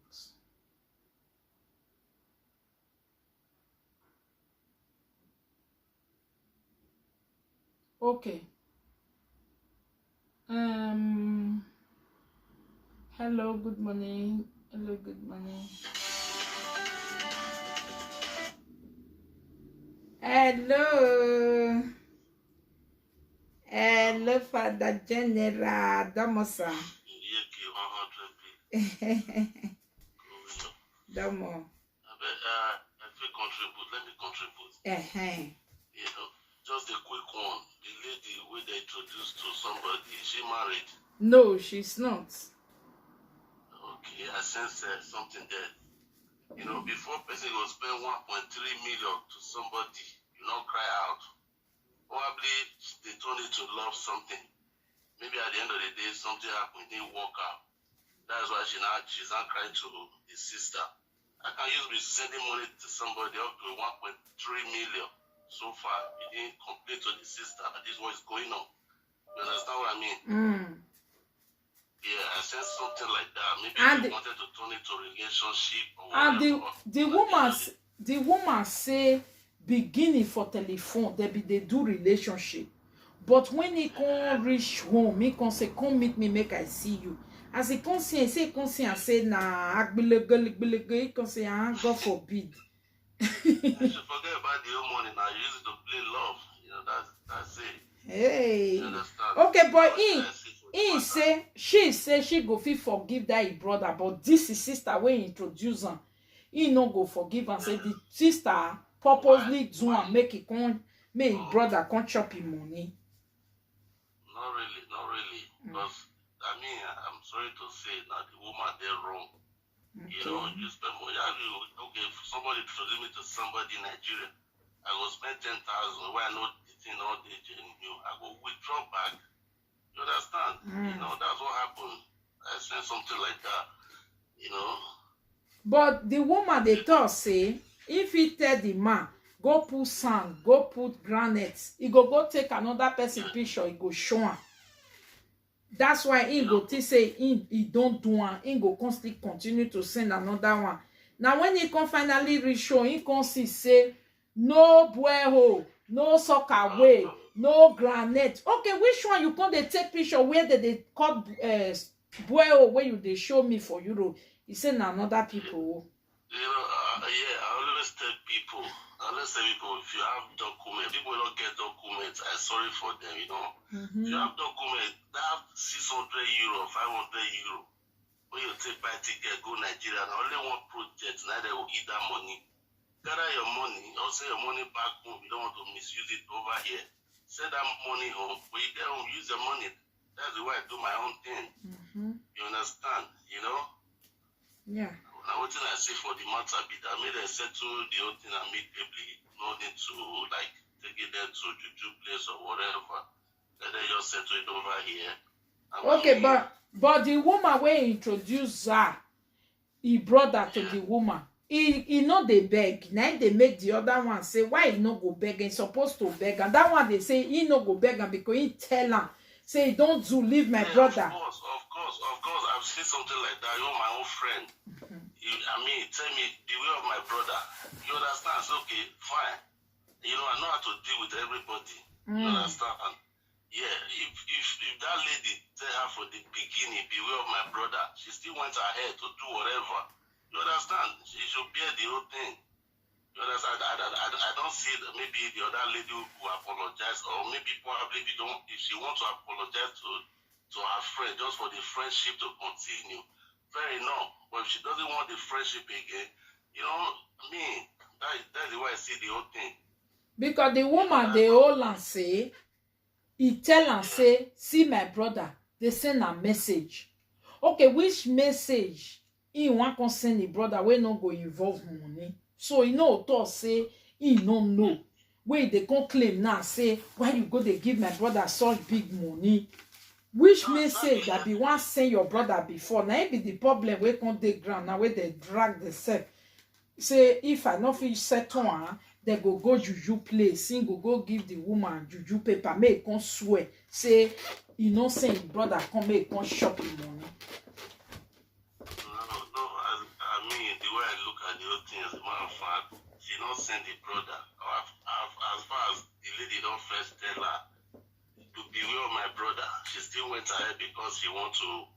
Okay. Hello, good morning. Hello, good morning. Hello. Hello, Father General Damosa. Damo. Let me contribute. You know, just a quick one. The lady who they introduced to somebody, is she married? No, she's not. Okay, I sense something there. You know, before person will spend 1.3 million to somebody, you not cry out. Probably they told it to love something. Maybe at the end of the day, something happened, it didn't work out. That's why she's not crying to his sister. I can use be sending money to somebody up to 1.3 million. So far, it didn't complete to the sister. This is what is going on. You understand what I mean? Yeah, I said something like that. Maybe they wanted to turn it to relationship or whatever. And the woman say beginning for telephone, they do relationship. But when he can reach home, he can say, come meet me, make I see you. As he can say, and say, nah, he can say, God forbid. I should forget about the old money now. You use it to play love. You know, that's it. Hey. You understand? Okay, but she say she go fit forgive that his brother, but this is sister when he introduce him. He no go forgive and say the sister purposely do and make his brother come chop him money. Not really. Because I mean, I'm sorry to say that the woman they're wrong. Okay. You know, you spend money. Okay, if somebody introduce me to somebody in Nigeria, I will spend 10,000 where I know the thing all day new. I will withdraw back. You understand? You know, that's what happened. I said something like that. You know. But the woman they thought say, if he tell the man, go put sand, go put granites, he go take another person picture, he go show him. That's why he go say he don't do one. He go constantly continue to send another one. Now when he can finally reach home, he can see say no bueho, no soccer way, no granite. Okay, which one you can they take picture where they cut bueho where you they show me for Europe? He said another people. You know, yeah, I always tell people. If you have documents, people don't get documents. I'm sorry for them, you know. If you have documents, that 600 euro, 500 euro, when you take by ticket, go Nigeria, and only one project, now they will eat that money. Gather your money, or send your money back home. You don't want to misuse it over here. Send that money home. When you get home, use the money. That's the way I do my own thing. You understand, you know? Yeah. Now, what I say for the matter be that made them settle the whole thing amicably. No need to like take it there to juju place or whatever. Let them just settle it over here. Okay, but the woman wey introduce her, he brother to the woman. He no dey beg. Now they make the other one say why he no go beg. He supposed to beg, and that one they say he no go beg am because he tell am say don't do leave my brother. Of course, I've seen something like that. You're my own friend. Tell me the way of my brother. You understand? It's okay, fine. I know how to deal with everybody. You understand? Yeah, if that lady tell her from the beginning, beware of my brother, she still went ahead to do whatever. You understand? She should bear the whole thing. You understand? I don't see that maybe the other lady will apologize, or maybe probably if she wants to apologize to her friend just for the friendship to continue. Fair enough. But if she doesn't want the friendship again, that's the way I see the whole thing. Because the woman they all and say, he tell and say, see my brother, they send a message. Okay, which message he want to send the brother wey no go involve money? So to say he no know. Where they can claim now say, why you go they give my brother such big money? Which message that be one send your brother before? Now it be the problem where come the ground now where they drag the self. Say if I not fit settle her, they go juju place. He go give the woman juju paper. Make con swear. Say say his brother come make con shop him money. No. The way I look at the whole thing, as a matter of fact, she don't send the brother. As far as the lady don't first tell her to beware of my brother, she still went ahead because she want to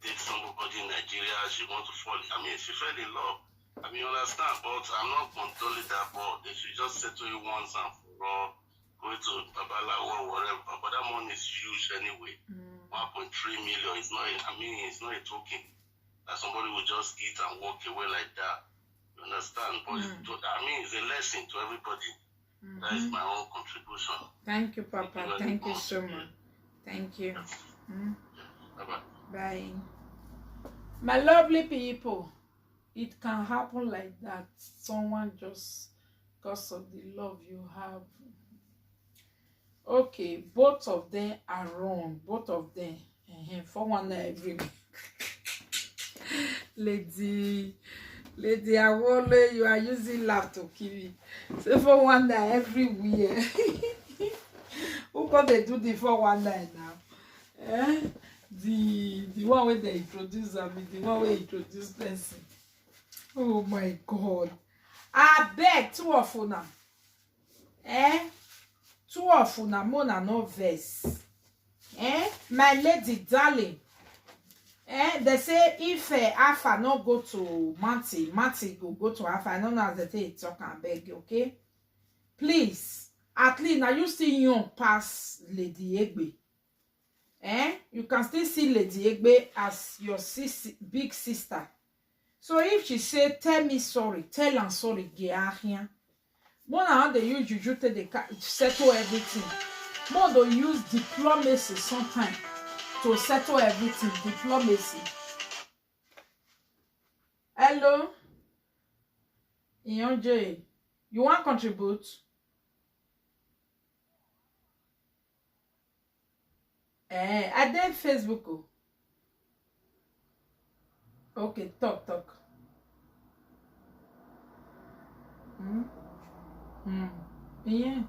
date somebody in Nigeria. She want to fall. She fell in love. You understand, but I'm not condoning that, but they should just settle it once and for all, going to Babalawo or whatever. But that money is huge anyway. 1.3 million is not, it's not a token that somebody will just eat and walk away like that. You understand? But it's a lesson to everybody. That is my own contribution. Thank you, Papa. Thank you so much. Thank you. Bye-bye. Bye. My lovely people. It can happen like that. Someone just because of the love you have. Okay, both of them are wrong. Both of them. For one every Lady Awole, you are using laugh to kill me. So for one day everywhere. Who can they do the 419 now? The one where they introduce the one where introduce person. Oh my God. I beg two of una. Two of una mona no verse. My lady darling. They say if Alpha no go to Manti go to Alpha. I don't know as they talk and beg, okay? Please, at least now you still young pass Lady Egbe. You can still see Lady Egbe as your big sister. So if she say, tell me sorry, tell am sorry, get here. More than how they use juju to settle everything. More they use diplomacy sometimes to settle everything. Diplomacy. Hello? Iyonje, you want to contribute? I did Facebook. Okay, talk. Yeah.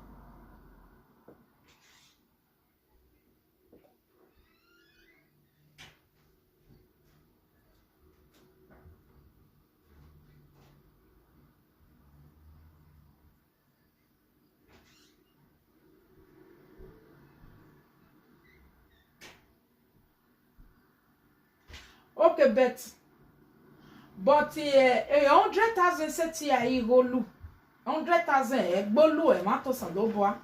Okay, but 100,000 set here igolu 100,000 egbolu e ma to san lo boa.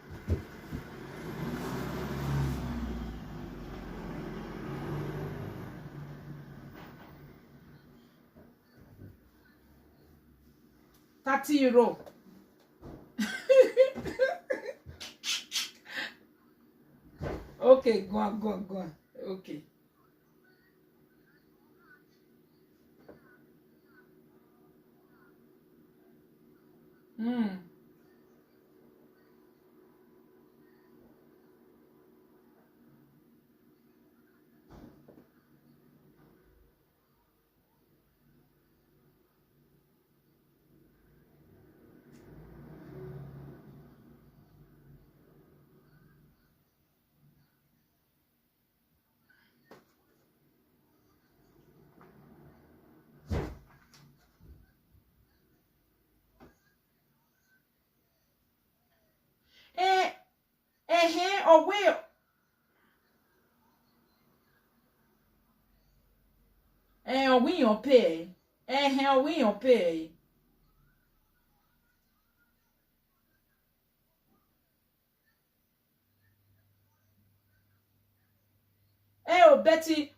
€30. Okay, go on. Okay. Or wait. Or we your pay. Or we your pay. Oh, Betty.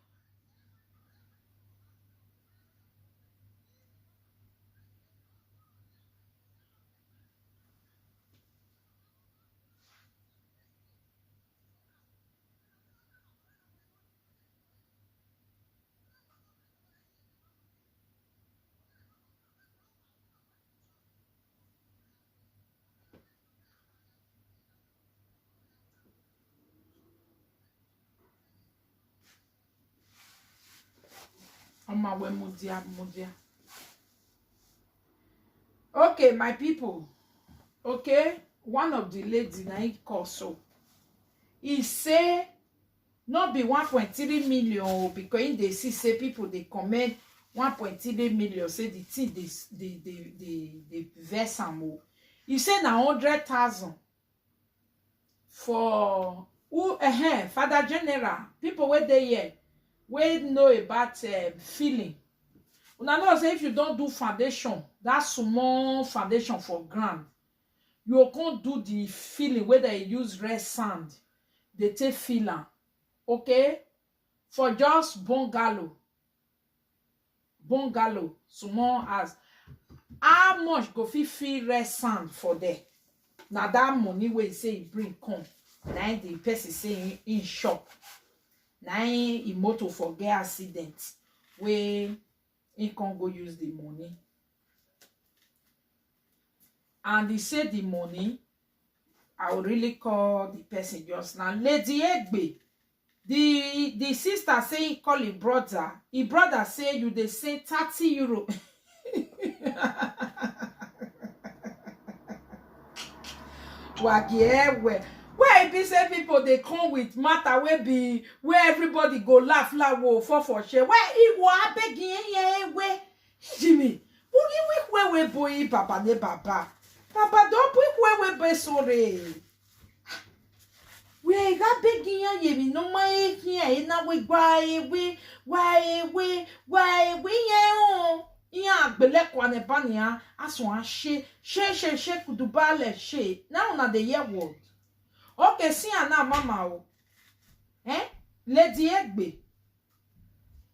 Mudia. Okay, my people. Okay, one of the ladies na he call so. He say not be 1.3 million because they see say people they comment 1.3 million say the thing the verse am. He say na 100,000 for who Father General people where they here we know about feeling. Una know say if you don't do foundation, that small foundation for ground, you can't do the feeling where they use red sand. They take feeler, okay? For just bungalow, small as how much go fit feel red sand for there? Now that money where you say you bring come, now the person say in shop, now in motor for get accident where he can't go use the money. And he said the money, I will really call the person just now. Lady Egbe, the sister say he call his brother. His brother say you they say 30 euro. Where be say people they come with matter where everybody go laugh for share. Where it was begging where Jimmy. We boy papa de papa. Papa don't we be sorry. We got begging ye no my here na we why yeah bele kwane bania aso she kudubale she now na the year word. Okay, see na mama o. Lady Egbe.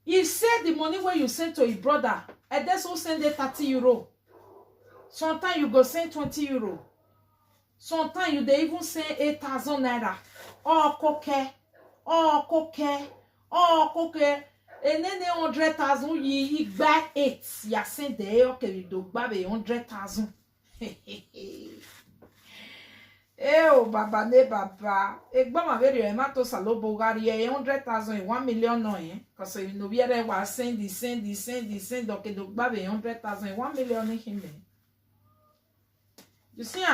He said the money where you send to your brother, and that's who send the 30 euro. Sometimes you go send 20 euro. Sometimes you they even send 8,000 naira. Oh, coke. And then the 100,000 you back 8. You send there, okay, you do baby 100,000. Oh, baba ne baba. Egba ma very emato salo Bulgaria 100,000 1 million no because you know we are was send okay do baby 100,000 1 million him. You see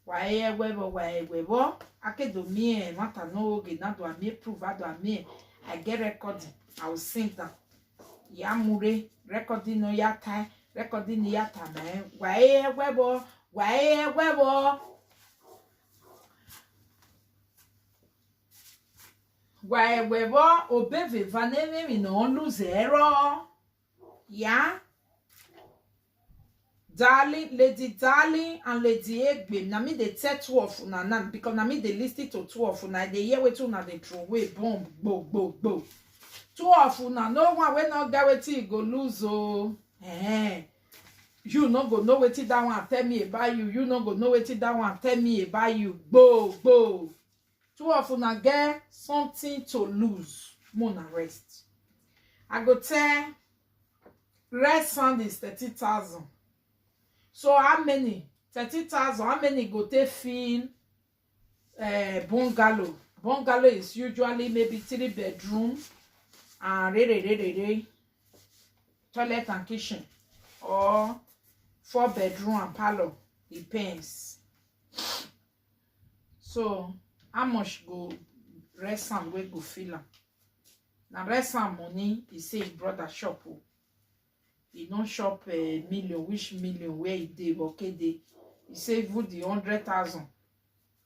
why webo akedo me mata no ge na do me prove do me I get recording I will sing that ya mure recording no ya time recording ya time why webo Why wevo obeve vaneme mi no lose zero. Yeah. Lady Darling and Lady Egbe. Na me they tell 12 na because na me they listen to 12 na they hear wetu na they throw away bomb bo. 12 na no one we not get wetin go lose oh. You no go know wetin that one tell me about you. You no go know wetin that one tell me about you. Bo. 12 na get something to lose. Mona rest. I go tell red sand is 30,000. So how many? 30,000. How many go take fill bungalow? Bungalow is usually maybe 3 bedroom and toilet and kitchen, or 4 bedroom and parlor. Depends. So how much go rest am wey go fill am? Na rest am money he say his brother shop o. He don't shop a million, which million where he dey okay dey. He say even the 100,000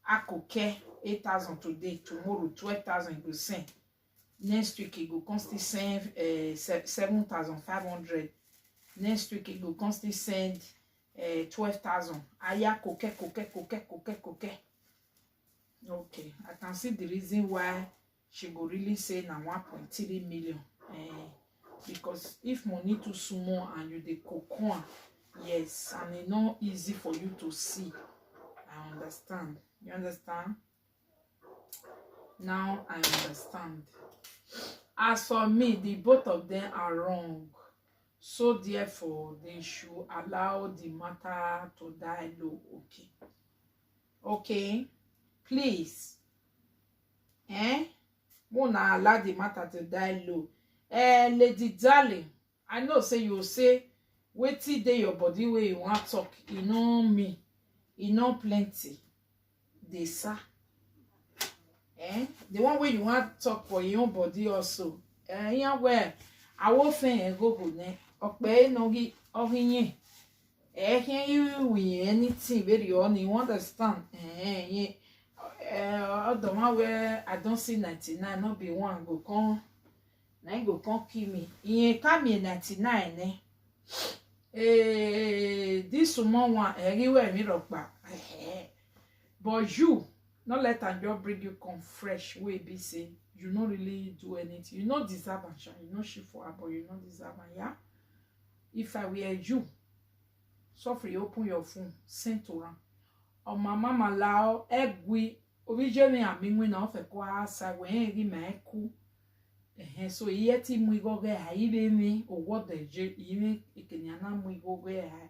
I could care 8,000 today, tomorrow 12,000 he go send. Next week he go constantly send 7,500. Next week he go constantly send 12,000. Aya koke. Okay, I can see the reason why she go really say na 1.3 million. Because if money too small and you dey cocoa, yes, and it's not easy for you to see. I understand. You understand? Now I understand. As for me, the both of them are wrong. So therefore, they should allow the matter to die low. Okay. Okay. Please. Wanna allow the matter to die low. Lady darling, I know say you say wetin dey your body wey you want talk, e no me, e no plenty. Dey sir. The one wey you want talk for your own body also. Yeah, well, I will find go ne. Okay, no gi ohinye. Can you win anything very on you understand? The one where I don't see 99, not be one go come. Now go come kill me. He come in 99, this one everywhere me rock back. But you, not let her just bring you come fresh way be say you not really do anything. You not deserve and shine. You not shit for her, but you not deserve and yeah. If I were you, so free open your phone, send to her. Or my mama lao egwi originally amingwe na ofe kwa sa we ri ma eku. So yeti mwigoge ha ibe me or what the je even ikeniana mwigoge ha,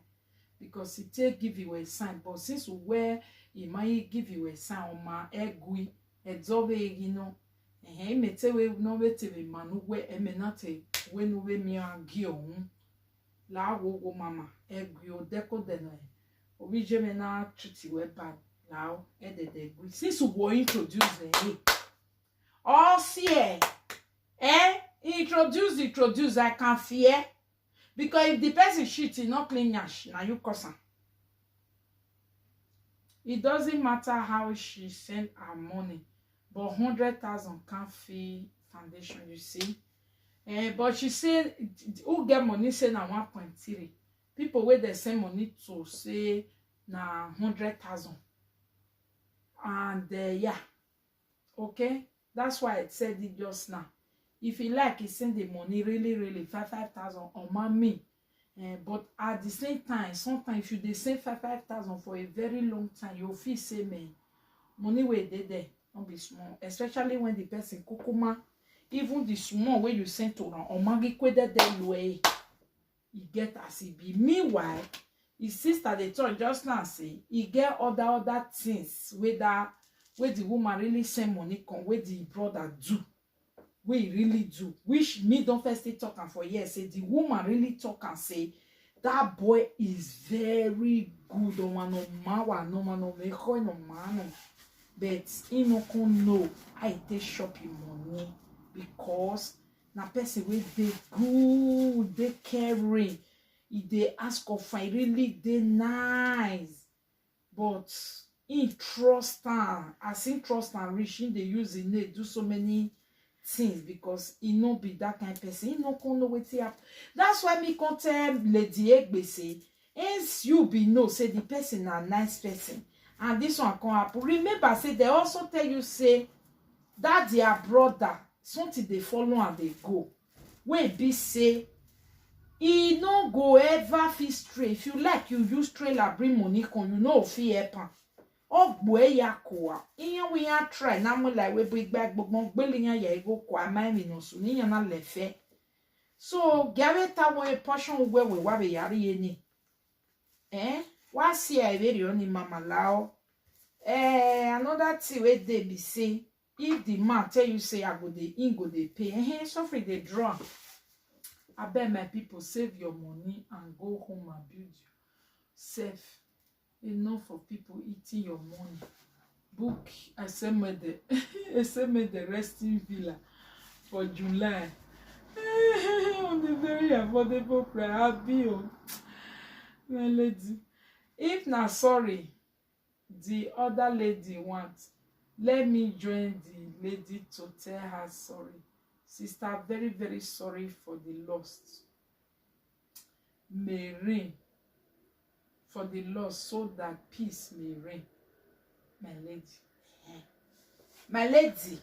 because it take give you a sign. But since where he might give you a sign on my egwi exobe you know, mete we no wete we manu we emenate when we me agion la wo mama egwi o deko de no originally na treaty we bad now edede egwi since we introduce the all see introduce I can fear, because if the person shit is not clean yash, now you cause her. It doesn't matter how she send her money, but 100,000 can't fee foundation, you see. But she said who get money say na 1.3. People where they send money to say na 100,000. And yeah, okay, that's why I said it just now. If you like, he send the money really 5,000 on mommy. But at the same time, sometimes if you they send 5,000 for a very long time, you'll feel say man, money where they there don't be small. Especially when the person kukuma, even the small way you send to them, or magi kwede the way you get as it be. Meanwhile, his sister they told just now say he get other things where the woman really send money come, where the brother do. We really do, which me don't first talk and for years say the woman really talk and say that boy is very good on one no man, but he no can know I take shopping money because na person wey dey good, dey caring, they ask of I really dey nice, but in trust am, as in trust and rich, they use in it do so many things because he no be that kind of person. He no can know what happen. That's why me can tell Lady Egbe say, as you be know say the person a nice person, and this one can happen. Remember say they also tell you say that their brother something they follow and they go. When be say he no go ever feel straight. If you like, you use trailer bring money con you know fee happen. Oh boy ya kwa iyan we ya try na mo like we big bag gbogbo gbele yan ya go kwa mai mi no so ni yan na lefe. So gave ta one portion where we wa be yari ni What see I very only mama lao. Another thing where they be say, if the man tell you say I go the in go they pay, suffer they draw. I bet my people save your money and go home and build you. Save. Enough of people eating your money. Book I send me the resting villa for July. On the very affordable price bill. My lady. If na sorry, the other lady wants, let me join the lady to tell her sorry. Sister, very, very sorry for the lost. May reign for the loss so that peace may reign. My lady. My lady,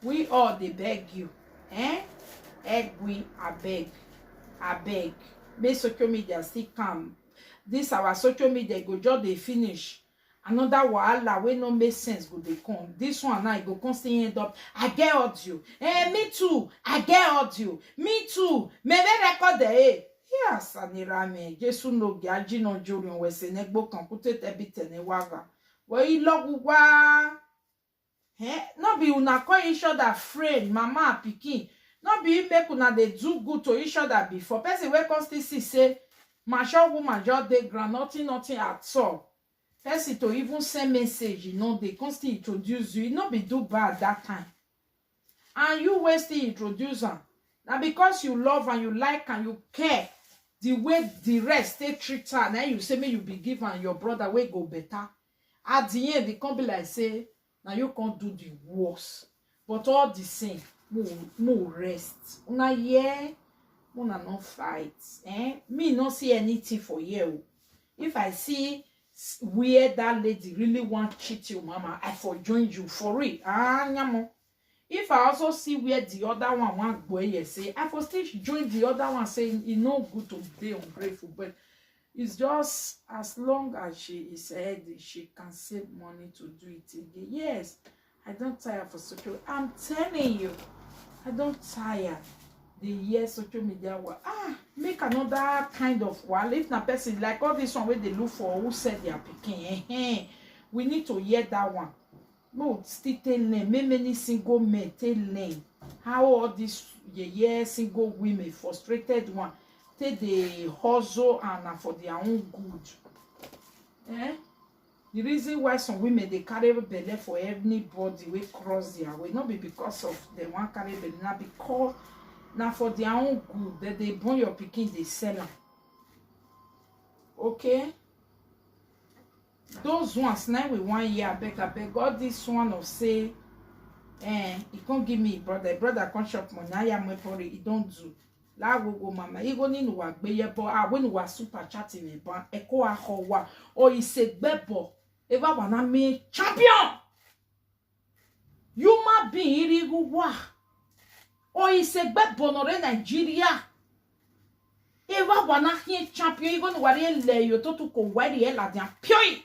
we all they beg you. Egg we I beg. Make social media still come. This our social media go just they finish. Another wahala wey no make sense go dey come. This one now go constantly end up. I get audio. Me too. I get audio. Me too. Me record the Yes, Anirame. Jesu no gaji no jori on wese negbo kan pute tebite ne waga. We logwa. No be una call each other friend, mama pikin. No be make una dey do good to each other before. Person wey constantly see say mature woman just dey ground, nothing at all. Person to even send message, they constantly introduce you. Not be do bad that time. And you will still introduce her. Now because you love and you like and you care the way the rest they treat her, now you say me you be given your brother will go better. At the end, they can't be like say, now you can't do the worst. But all the same, more rest. Una yeah, una no fight. Me not see anything for you. If I see where that lady really want to cheat you, mama, I for join you for real. Nyamo. If I also see where the other one want go here, say I for still join the other one saying it's not good to be ungrateful, but it's just as long as she is healthy, she can save money to do it again. Yes, I don't tire for social. I'm telling you, I don't tire. The year social media will make another kind of while if na person like all this one where they look for who said they are picking. We need to hear that one. No, still tell them many single men tell them how all these single women frustrated one take the hustle and for their own good. The reason why some women they carry belly for anybody we cross their way, not be because of they want carry belly, not because now for their own good that they born your picking they sell them. Okay? Those ones now we 1 year I beg God this one of say he can't give me brother can't shop money I am for it, he don't do. La go mama, he go ni no wa gbe ye bo when you was super chatting me ban eko ahowa or he say gbebo eva wana me champion. You ma be irigu wa. Or he say gbebo no re Nigeria. Eva wana hie champion, you go no wari le yo to ko wari e la dia pioi.